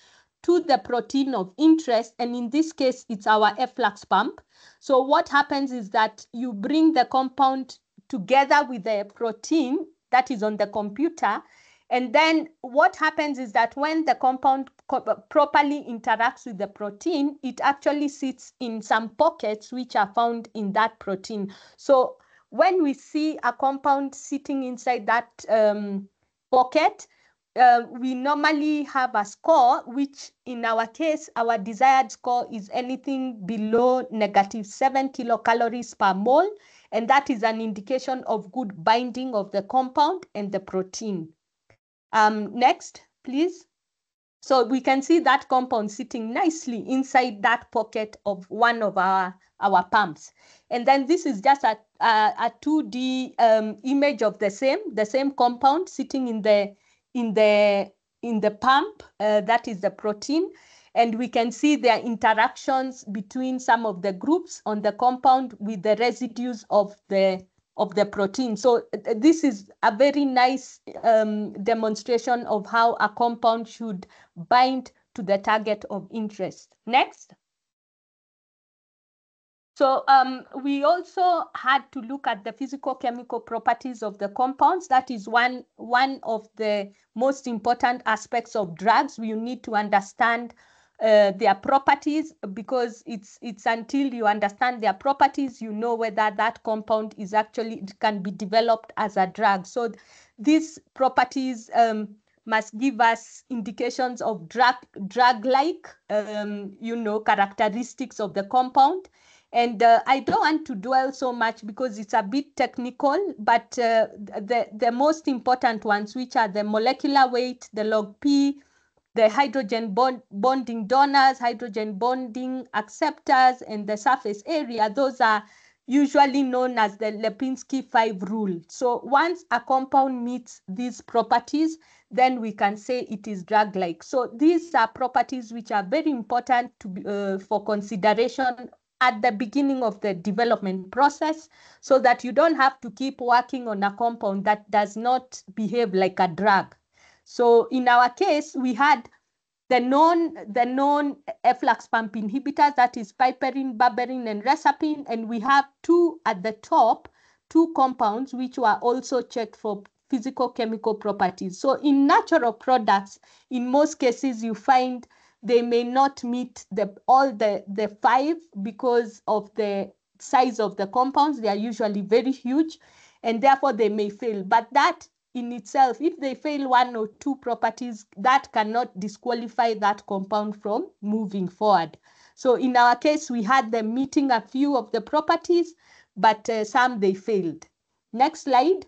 B: to the protein of interest. And in this case, it's our efflux pump. So what happens is that you bring the compound together with the protein that is on the computer. And then what happens is that when the compound properly interacts with the protein, it actually sits in some pockets which are found in that protein. So when we see a compound sitting inside that pocket, we normally have a score, which in our case, our desired score is anything below -7 kilocalories per mole. And that is an indication of good binding of the compound and the protein. Next, please. So we can see that compound sitting nicely inside that pocket of one of our pumps. And then this is just a 2D image of the same compound sitting in the pump, that is the protein. And we can see their interactions between some of the groups on the compound with the residues of the protein. So this is a very nice demonstration of how a compound should bind to the target of interest. Next. So we also had to look at the physicochemical properties of the compounds. That is one of the most important aspects of drugs. We need to understand their properties, because it's until you understand their properties, you know whether that compound is actually can be developed as a drug. So these properties must give us indications of drug-like, characteristics of the compound. And I don't want to dwell so much because it's a bit technical, but the most important ones, which are the molecular weight, the log P, the hydrogen bonding donors, hydrogen bonding acceptors, and the surface area, those are usually known as the Lipinski 5 rule. So once a compound meets these properties, then we can say it is drug-like. So these are properties which are very important to for consideration at the beginning of the development process, so that you don't have to keep working on a compound that does not behave like a drug. So in our case, we had the known efflux pump inhibitors, that is piperine, berberine, and resapine, and we have two at the top, two compounds which were also checked for physical chemical properties. So in natural products, in most cases, you find they may not meet all the five because of the size of the compounds. They are usually very huge, and therefore they may fail. But that in itself, if they fail one or two properties, that cannot disqualify that compound from moving forward. So in our case, we had them meeting a few of the properties, but some they failed. Next slide.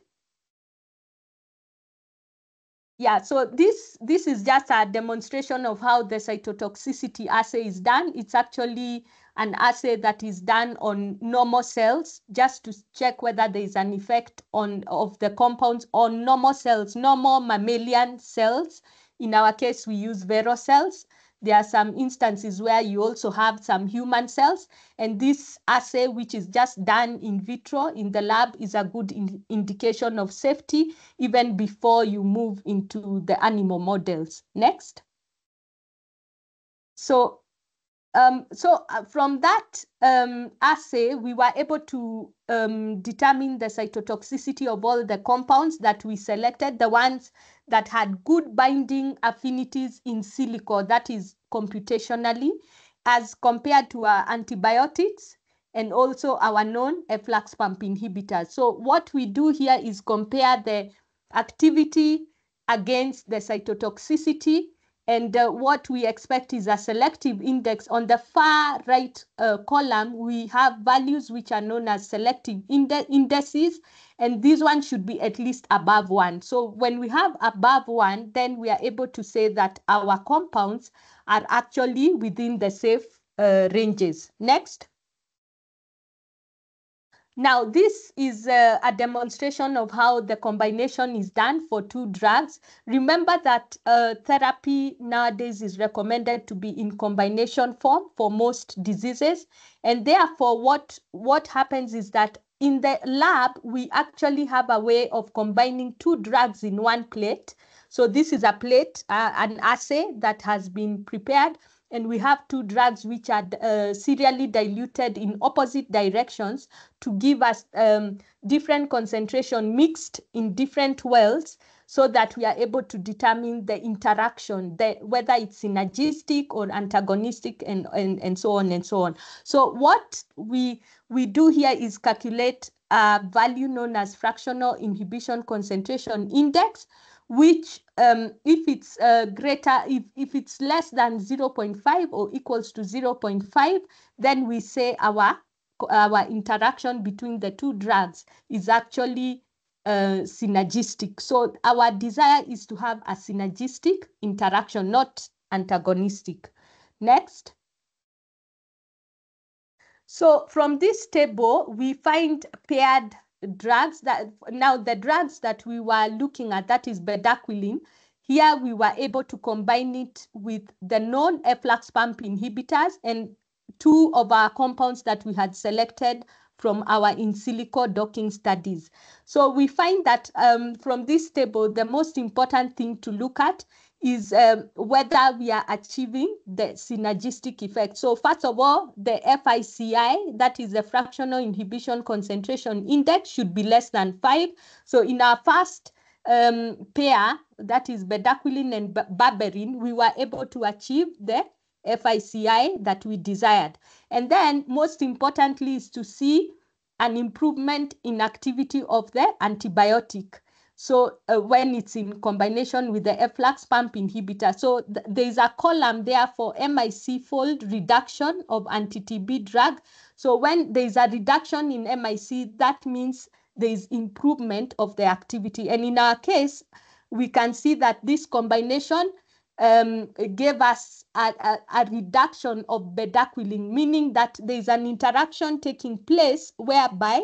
B: Yeah, so this is just a demonstration of how the cytotoxicity assay is done. It's actually an assay that is done on normal cells, just to check whether there is an effect of the compounds on normal cells, normal mammalian cells. In our case, we use Vero cells. There are some instances where you also have some human cells, and this assay, which is just done in vitro in the lab, is a good indication of safety even before you move into the animal models. Next. So from that assay, we were able to determine the cytotoxicity of all the compounds that we selected, the ones that had good binding affinities in silico, that is computationally, as compared to our antibiotics and also our known efflux pump inhibitors. So what we do here is compare the activity against the cytotoxicity, and what we expect is a selective index. On the far right column, we have values which are known as selective indices, and these ones should be at least above 1. So when we have above 1, then we are able to say that our compounds are actually within the safe ranges. Next. Now, this is a demonstration of how the combination is done for two drugs. Remember that therapy nowadays is recommended to be in combination form for most diseases. And therefore, what happens is that in the lab, we actually have a way of combining two drugs in one plate. So this is a plate, an assay that has been prepared. And we have two drugs which are serially diluted in opposite directions to give us different concentration mixed in different wells, so that we are able to determine the interaction, whether it's synergistic or antagonistic, and so on and so on. So what we do here is calculate a value known as fractional inhibition concentration index, which if it's greater, if it's less than 0.5 or equals to 0.5, then we say our interaction between the two drugs is actually synergistic. So our desire is to have a synergistic interaction, not antagonistic. Next. So from this table, we find paired drugs now the drugs that we were looking at, that is bedaquiline. Here we were able to combine it with the known efflux pump inhibitors and two of our compounds that we had selected from our in silico docking studies. So we find that from this table, the most important thing to look at is whether we are achieving the synergistic effect. So first of all, the FICI, that is the fractional inhibition concentration index, should be less than 5. So in our first pair, that is bedaquiline and berberine, we were able to achieve the FICI that we desired. And then most importantly is to see an improvement in activity of the antibiotic. So when it's in combination with the efflux pump inhibitor. So there's a column there for MIC fold reduction of anti-TB drug. So when there's a reduction in MIC, that means there's improvement of the activity. And in our case, we can see that this combination gave us a reduction of bedaquiline, meaning that there's an interaction taking place whereby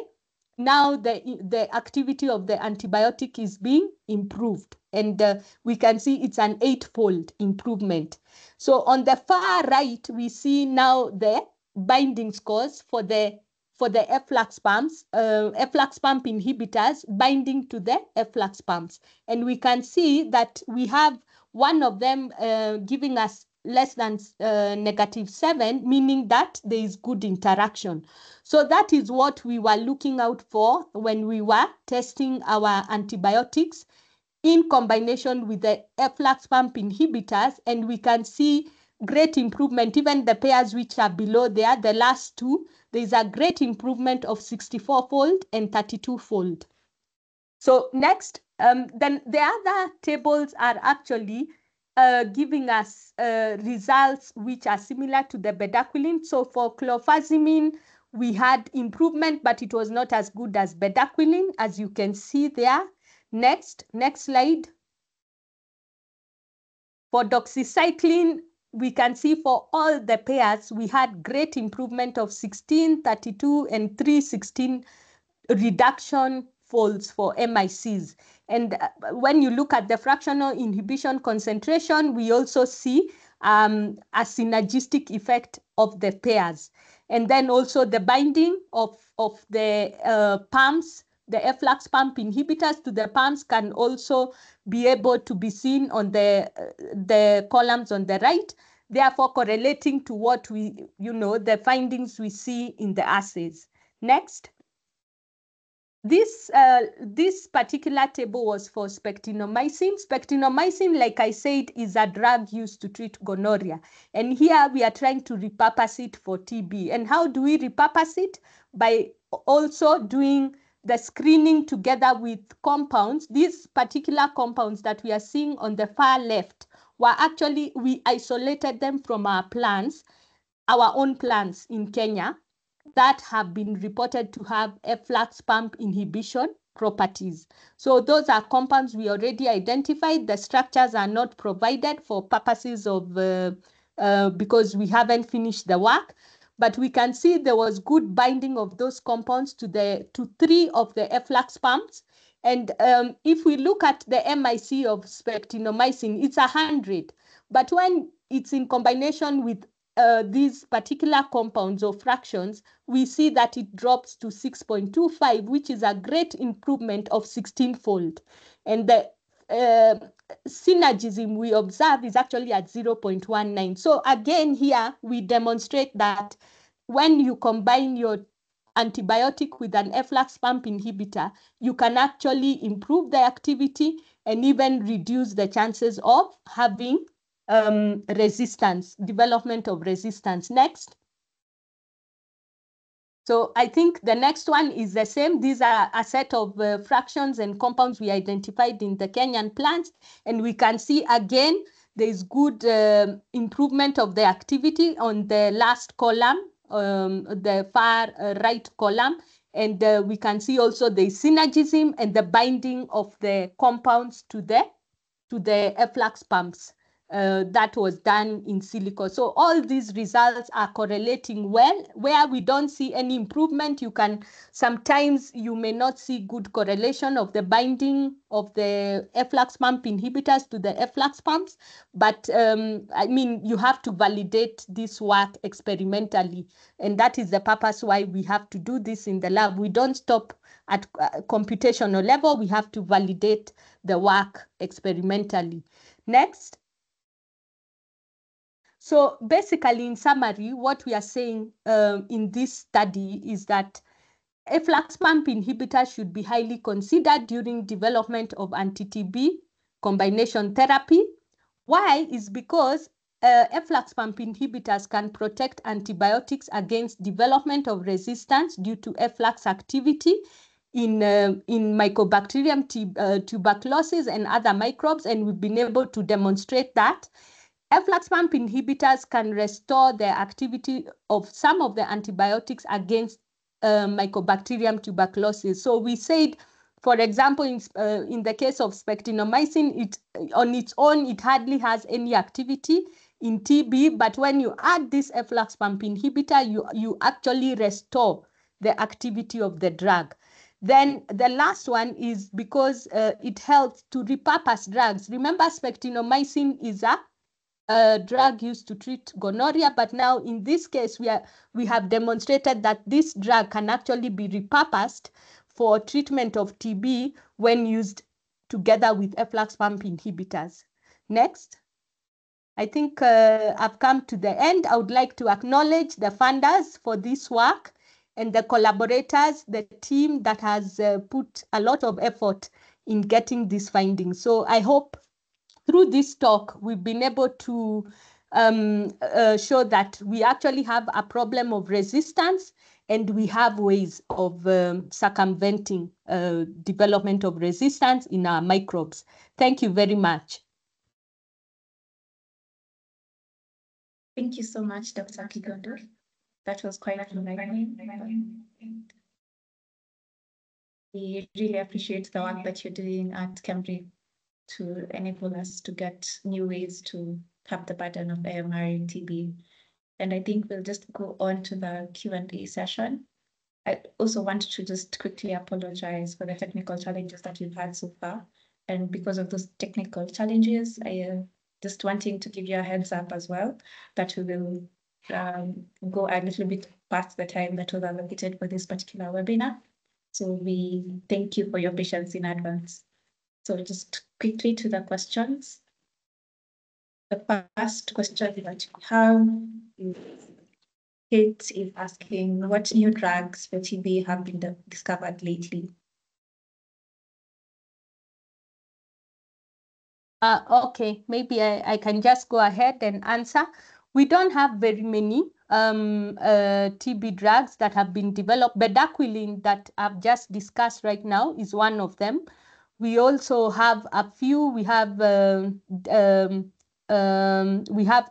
B: now the activity of the antibiotic is being improved, and we can see it's an 8-fold improvement. So on the far right, we see now the binding scores for the efflux pumps, efflux pump inhibitors binding to the efflux pumps. And we can see that we have one of them giving us less than -7, meaning that there is good interaction. So that is what we were looking out for when we were testing our antibiotics in combination with the efflux pump inhibitors, and we can see great improvement. Even the pairs which are below there, the last two, there is a great improvement of 64-fold and 32-fold. So next, then the other tables are actually giving us results which are similar to the bedaquiline. So for clofazimine, we had improvement, but it was not as good as bedaquiline, as you can see there. Next slide. For doxycycline, we can see for all the pairs, we had great improvement of 16, 32, and 316 reduction folds for MICs. And when you look at the fractional inhibition concentration, we also see a synergistic effect of the pairs. And then also the binding of the pumps, the efflux pump inhibitors to the pumps can also be able to be seen on the columns on the right, therefore correlating to what we, the findings we see in the assays. Next. This particular table was for spectinomycin. Spectinomycin, like I said, is a drug used to treat gonorrhea. And here we are trying to repurpose it for TB. And how do we repurpose it? By also doing the screening together with compounds. These particular compounds that we are seeing on the far left were actually, we isolated them from our plants, our own plants in Kenya, that have been reported to have efflux pump inhibition properties. So those are compounds we already identified. The structures are not provided for purposes of, because we haven't finished the work, but we can see there was good binding of those compounds to 3 of the efflux pumps. And if we look at the MIC of spectinomycin, it's 100. But when it's in combination with these particular compounds or fractions, we see that it drops to 6.25, which is a great improvement of 16-fold. And the synergism we observe is actually at 0.19. So again, here we demonstrate that when you combine your antibiotic with an efflux pump inhibitor, you can actually improve the activity and even reduce the chances of having resistance, development of resistance. Next. So I think the next one is the same. These are a set of fractions and compounds we identified in the Kenyan plants. And we can see again, there is good improvement of the activity on the last column, the far right column. And we can see also the synergism and the binding of the compounds to the efflux pumps. That was done in silico. So all these results are correlating well. Where we don't see any improvement, sometimes you may not see good correlation of the binding of the efflux pump inhibitors to the efflux pumps. But I mean, you have to validate this work experimentally. And that is the purpose why we have to do this in the lab. We don't stop at computational level. We have to validate the work experimentally. Next. So basically, in summary, what we are saying in this study is that efflux pump inhibitors should be highly considered during development of anti-TB combination therapy. Why? Is because efflux pump inhibitors can protect antibiotics against development of resistance due to efflux activity in Mycobacterium tuberculosis and other microbes, and we've been able to demonstrate that efflux pump inhibitors can restore the activity of some of the antibiotics against Mycobacterium tuberculosis. So we said, for example, in the case of spectinomycin, on its own, it hardly has any activity in TB, but when you add this efflux pump inhibitor, you actually restore the activity of the drug. Then the last one is because it helps to repurpose drugs. Remember, spectinomycin is a drug used to treat gonorrhea, but now in this case, we have demonstrated that this drug can actually be repurposed for treatment of TB when used together with efflux pump inhibitors. Next. I think I've come to the end. I would like to acknowledge the funders for this work and the collaborators, the team that has put a lot of effort in getting these findings. So I hope through this talk, we've been able to show that we actually have a problem of resistance and we have ways of circumventing development of resistance in our microbes. Thank you very much.
A: Thank you so much, Dr. Kigondu. That was quite enlightening. We really appreciate the work that you're doing at Cambridge to enable us to get new ways to cap the burden of AMR and TB. And I think we'll just go on to the Q&A session. I also want to just quickly apologize for the technical challenges that we've had so far. And because of those technical challenges, I am just wanting to give you a heads up as well that we will go a little bit past the time that was allocated for this particular webinar. So we thank you for your patience in advance. So just quickly to the questions. The first question that we have is Kate is asking, what new drugs for TB have been discovered lately?
B: Okay, maybe I can just go ahead and answer. We don't have very many TB drugs that have been developed. Bedaquiline that I've just discussed right now is one of them. We also have a few. We have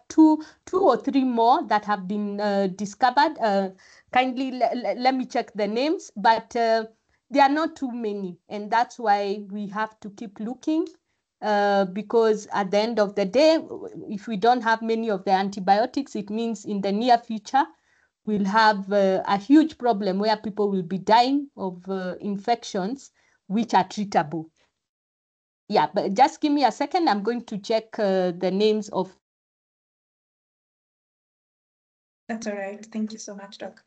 B: two or three more that have been discovered. Kindly let me check the names, but there are not too many, and that's why we have to keep looking. Because at the end of the day, if we don't have many of the antibiotics, it means in the near future, we'll have a huge problem where people will be dying of infections which are treatable. Yeah, but just give me a second. I'm going to check the names of.
A: That's all right. Thank you so much, Doc.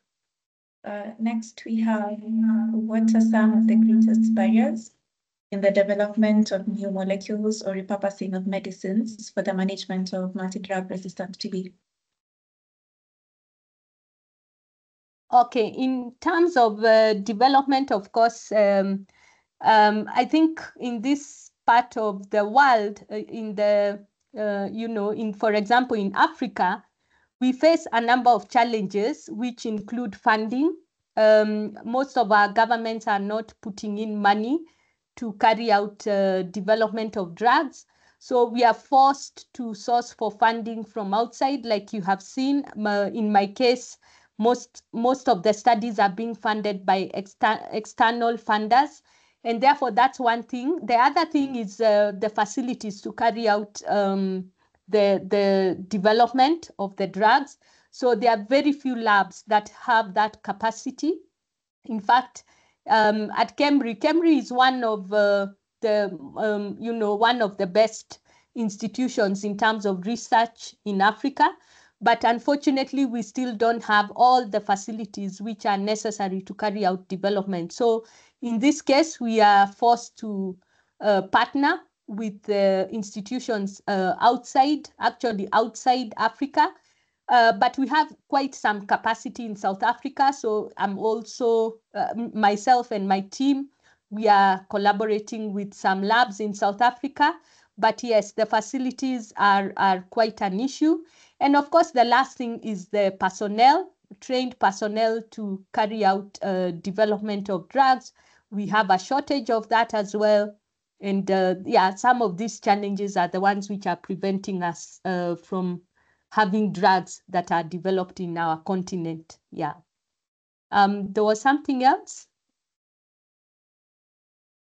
A: Next, we have what are some of the greatest barriers in the development of new molecules or repurposing of medicines for the management of multi-drug resistant TB?
B: Okay, in terms of development, of course, I think in this part of the world, in the, for example, in Africa, we face a number of challenges which include funding. Most of our governments are not putting in money to carry out development of drugs. So we are forced to source for funding from outside, like you have seen. In my case, most of the studies are being funded by external funders. And therefore, that's one thing. The other thing is the facilities to carry out the development of the drugs. So there are very few labs that have that capacity. In fact, at Cambridge is one of one of the best institutions in terms of research in Africa. But unfortunately, we still don't have all the facilities which are necessary to carry out development. So in this case, we are forced to partner with institutions outside Africa. But we have quite some capacity in South Africa. So I'm also, myself and my team, we are collaborating with some labs in South Africa. But yes, the facilities are quite an issue. And of course, the last thing is the personnel, trained personnel to carry out development of drugs. We have a shortage of that as well. And yeah, some of these challenges are the ones which are preventing us from having drugs that are developed in our continent. Yeah. There was something else?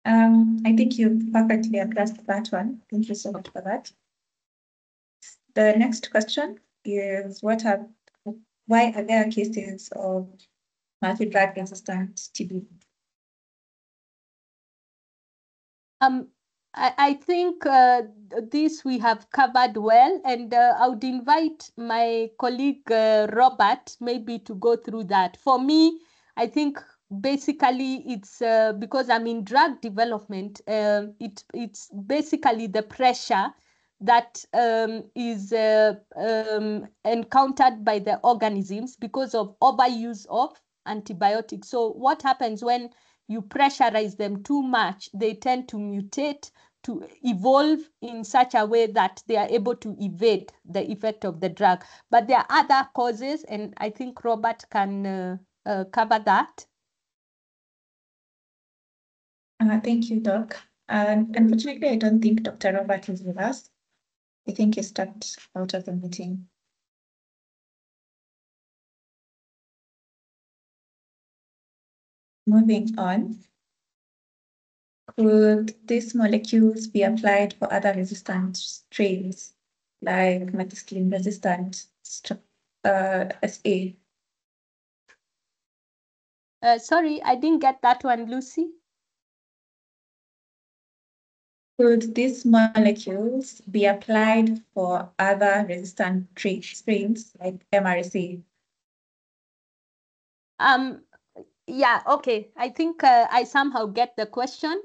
A: I think you perfectly addressed that one. Thank you so much for that. The next question is why are there cases of multi-drug resistant TB?
B: I think this we have covered well, and I would invite my colleague Robert maybe to go through that. For me, I think basically it's because I'm in drug development, it's basically the pressure that is encountered by the organisms because of overuse of antibiotics. So what happens when you pressurize them too much? They tend to mutate, to evolve in such a way that they are able to evade the effect of the drug. But there are other causes, and I think Robert can cover that.
A: Thank you, Doc. Unfortunately, I don't think Dr. Robert is with us. I think he stepped out of the meeting. Moving on. Could these molecules be applied for other resistant strains like methicillin resistant SA?
B: Sorry, I didn't get that one, Lucy.
A: Could these molecules be applied for other resistant strains like MRSA?
B: Yeah, okay. I think I somehow get the question.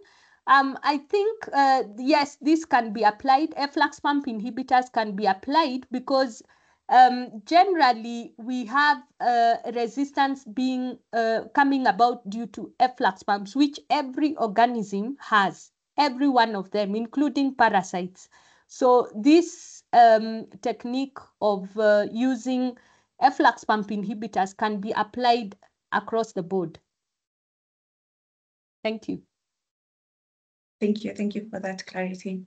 B: I think, yes, this can be applied. Efflux pump inhibitors can be applied because generally we have resistance being coming about due to efflux pumps, which every organism has, every one of them, including parasites. So this technique of using efflux pump inhibitors can be applied across the board. Thank you.
A: Thank you. Thank you for that clarity.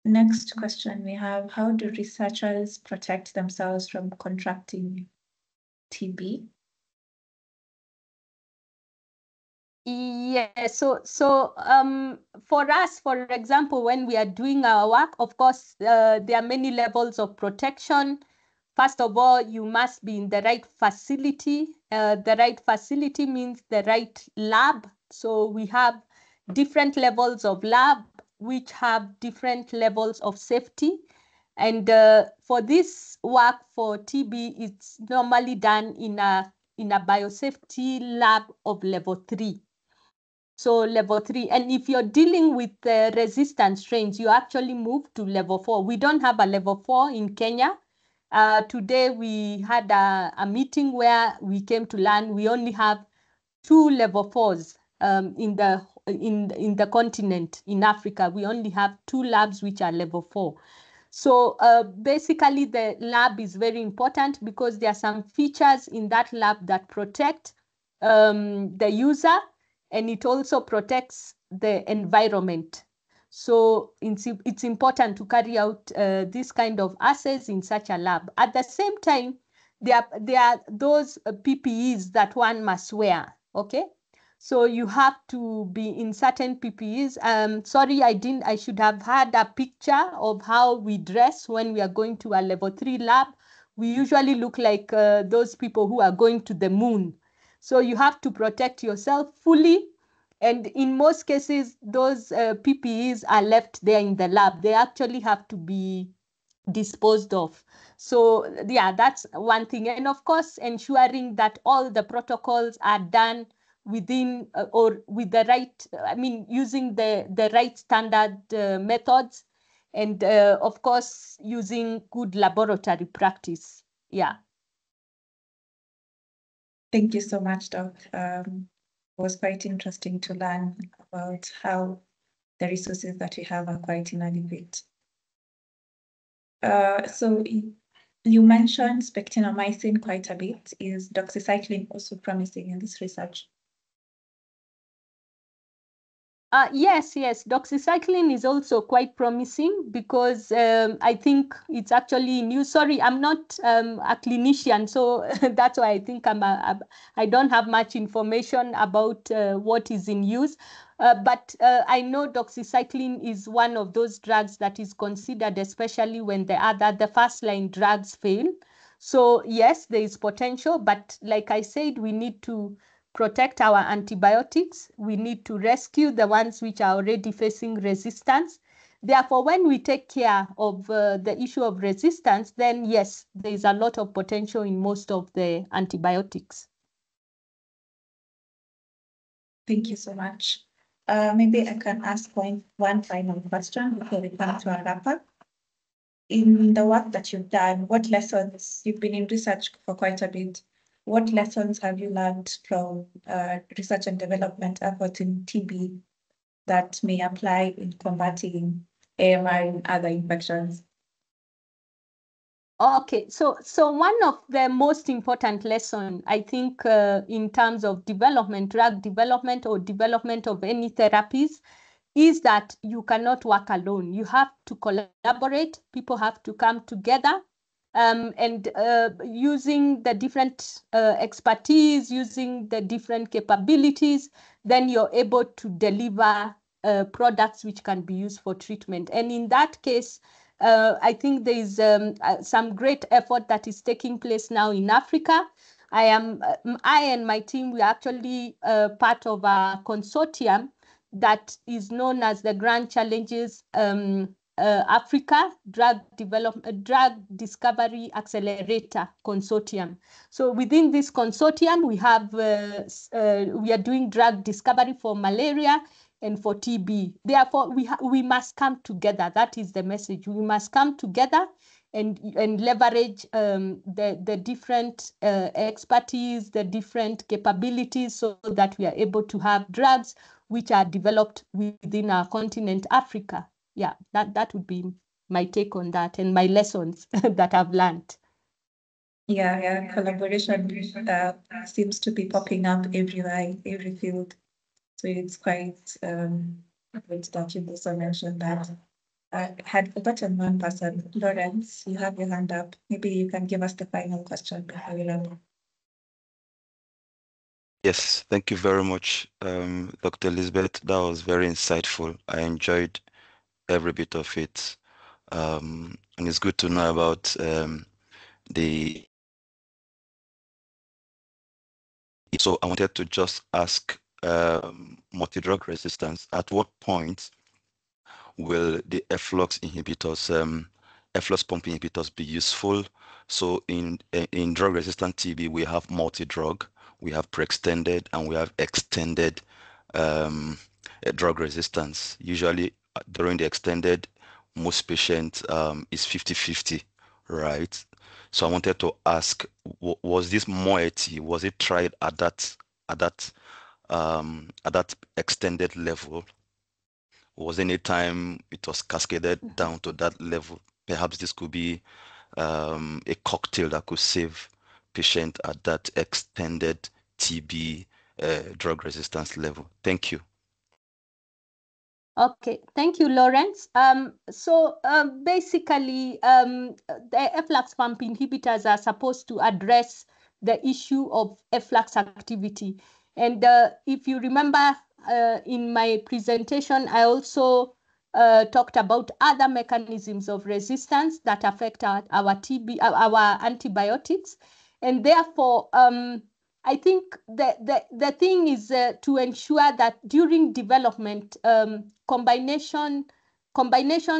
A: Next question we have, how do researchers protect themselves from contracting TB?
B: Yeah, so for us, for example, when we are doing our work, of course, there are many levels of protection. First of all, you must be in the right facility. The right facility means the right lab. So we have different levels of lab, which have different levels of safety. And for this work for TB, it's normally done in a biosafety lab of level 3. So level 3, and if you're dealing with resistant strains, you actually move to level 4. We don't have a level 4 in Kenya. Today we had a meeting where we came to learn we only have 2 level 4s in the continent. In Africa, we only have 2 labs which are level 4. So basically the lab is very important because there are some features in that lab that protect the user, and it also protects the environment. So it's important to carry out this kind of assays in such a lab. At the same time, there are those PPEs that one must wear, okay? So you have to be in certain PPEs. Sorry, I should have had a picture of how we dress when we are going to a level 3 lab. We usually look like those people who are going to the moon. So you have to protect yourself fully. And in most cases, those PPEs are left there in the lab. They actually have to be disposed of. So yeah, that's one thing. And of course, ensuring that all the protocols are done within or with the right, using the right standard methods, and of course, using good laboratory practice. Yeah.
A: Thank you so much, Doc. It was quite interesting to learn about how the resources that we have are quite inadequate. So you mentioned spectinomycin quite a bit. Is doxycycline also promising in this research?
B: Yes, doxycycline is also quite promising because I think it's actually new. Sorry, I'm not a clinician, so that's why I think I don't have much information about what is in use. But I know doxycycline is one of those drugs that is considered, especially when the first line drugs fail. So yes, there is potential, but like I said, we need to protect our antibiotics. We need to rescue the ones which are already facing resistance. Therefore, when we take care of the issue of resistance, then yes, there is a lot of potential in most of the antibiotics.
A: Thank you so much. Maybe I can ask one final question before we come to our wrap up. in the work that you've done, what lessons, you've been in research for quite a bit, what lessons have you learned from research and development efforts in TB that may apply in combating AMR and other infections?
B: Okay, so one of the most important lesson, I think, in terms of development, drug development or development of any therapies, is that you cannot work alone. You have to collaborate. People have to come together, and using the different expertise, using the different capabilities, then you're able to deliver products which can be used for treatment. And in that case, I think there is some great effort that is taking place now in Africa. I and my team, we are actually part of a consortium that is known as the Grand Challenges Africa Drug Discovery Accelerator Consortium. So within this consortium, we have we are doing drug discovery for malaria and for TB. Therefore, we must come together. That is the message. We must come together and leverage the different expertise, the different capabilities, so that we are able to have drugs which are developed within our continent, Africa. Yeah, that would be my take on that and my lessons that I've learned.
A: Yeah, collaboration seems to be popping up everywhere, every field. So it's quite good that you also mentioned that. I had forgotten one person. Lawrence, you have your hand up. Maybe you can give us the final question before we wrap up.
E: Yes, thank you very much, Dr. Elizabeth. That was very insightful. I enjoyed every bit of it. And it's good to know about the... So I wanted to just ask multi-drug resistance, at what point will the efflux inhibitors, efflux pump inhibitors be useful? So in drug-resistant TB, we have multi-drug, we have pre-extended, and we have extended drug resistance. Usually during the extended, most patients is 50-50, right? So I wanted to ask, was this moiety, was it tried at that extended level? Was any time it was cascaded down to that level? Perhaps this could be a cocktail that could save patient at that extended TB drug resistance level. Thank you.
B: Okay, thank you, Lawrence. Basically, the efflux pump inhibitors are supposed to address the issue of efflux activity. And if you remember in my presentation, I also talked about other mechanisms of resistance that affect our TB, our antibiotics. And therefore, I think the thing is to ensure that during development, combinations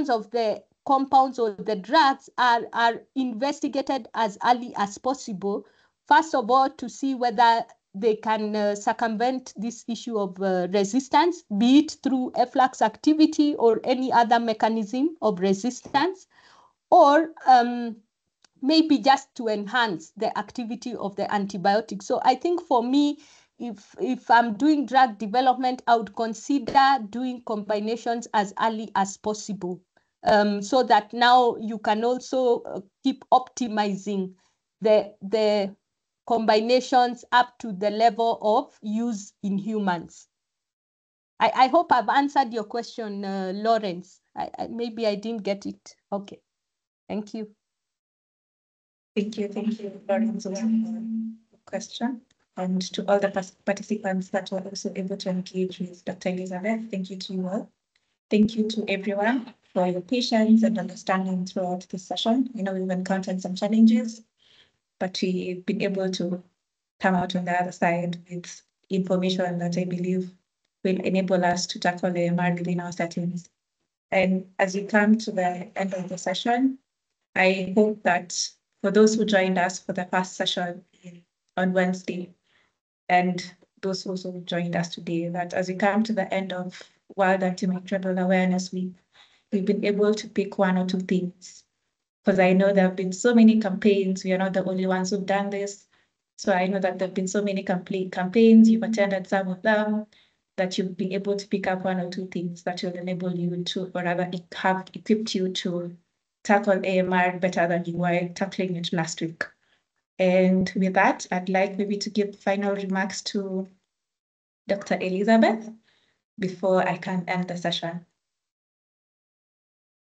B: of the compounds or the drugs are investigated as early as possible. First of all, to see whether they can circumvent this issue of resistance, be it through efflux activity or any other mechanism of resistance, or maybe just to enhance the activity of the antibiotic. So I think for me, if I'm doing drug development, I would consider doing combinations as early as possible, so that now you can also keep optimizing the combinations up to the level of use in humans. I hope I've answered your question, Lawrence. Maybe I didn't get it. Okay, thank you.
A: Thank you, Lawrence, for the question. And to all the participants that were also able to engage with Dr. Elizabeth, thank you to you all. Thank you to everyone for your patience and understanding throughout this session. You know, we've encountered some challenges, but we've been able to come out on the other side with information that I believe will enable us to tackle AMR within our settings. And as we come to the end of the session, I hope that for those who joined us for the first session on Wednesday, and those also joined us today, that as we come to the end of World Antimicrobial Awareness Week, we've been able to pick one or two things because I know there have been so many campaigns. We are not the only ones who've done this. So I know that there have been so many campaigns. You've attended some of them, that you'll be able to pick up one or two things that will enable you to, or rather have equipped you to tackle AMR better than you were tackling it last week. And with that, I'd like maybe to give final remarks to Dr. Elizabeth before I can end the session.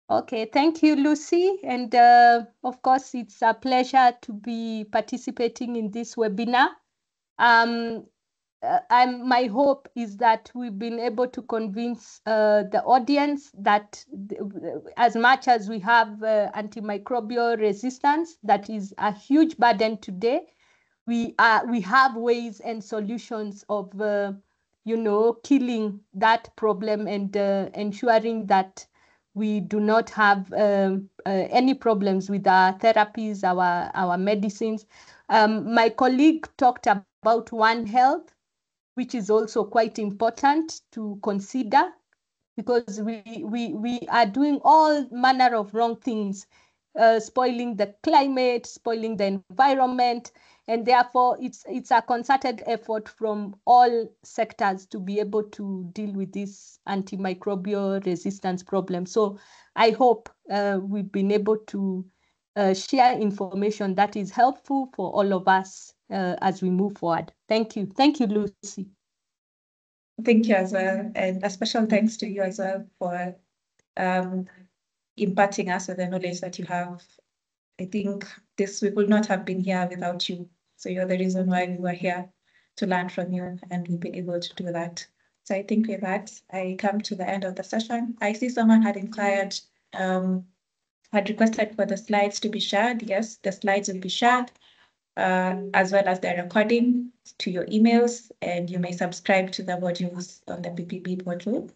B: Okay, thank you, Lucy. And of course, it's a pleasure to be participating in this webinar. My hope is that we've been able to convince the audience that as much as we have antimicrobial resistance, that is a huge burden today, we have ways and solutions of killing that problem and ensuring that we do not have any problems with our therapies, our medicines. My colleague talked about One Health, which is also quite important to consider, because we are doing all manner of wrong things, spoiling the climate, spoiling the environment, and therefore it's a concerted effort from all sectors to be able to deal with this antimicrobial resistance problem. So I hope we've been able to share information that is helpful for all of us as we move forward. Thank you. Thank you, Lucy.
A: Thank you as well. And a special thanks to you as well for imparting us with the knowledge that you have. I think we would not have been here without you. So you're the reason why we were here, to learn from you, and we've been able to do that. So I think with that, I come to the end of the session. I see someone had inquired, had requested for the slides to be shared. Yes, the slides will be shared, as well as the recording to your emails, and you may subscribe to the modules on the PPB portal.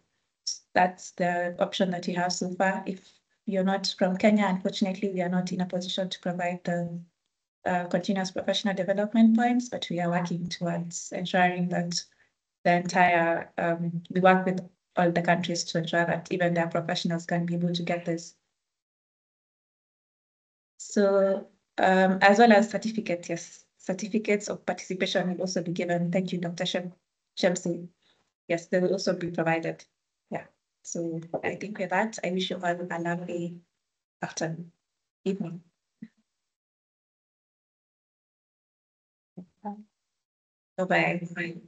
A: That's the option that you have so far. If you're not from Kenya, unfortunately, we are not in a position to provide the continuous professional development points, but we are working towards ensuring that the entire, we work with all the countries to ensure that even their professionals can be able to get this. So, as well as certificates, yes, certificates of participation will also be given. Thank you, Dr. Shemsi. Yes, they will also be provided. Yeah. So I think with that, I wish you all a lovely afternoon, evening. Bye-bye.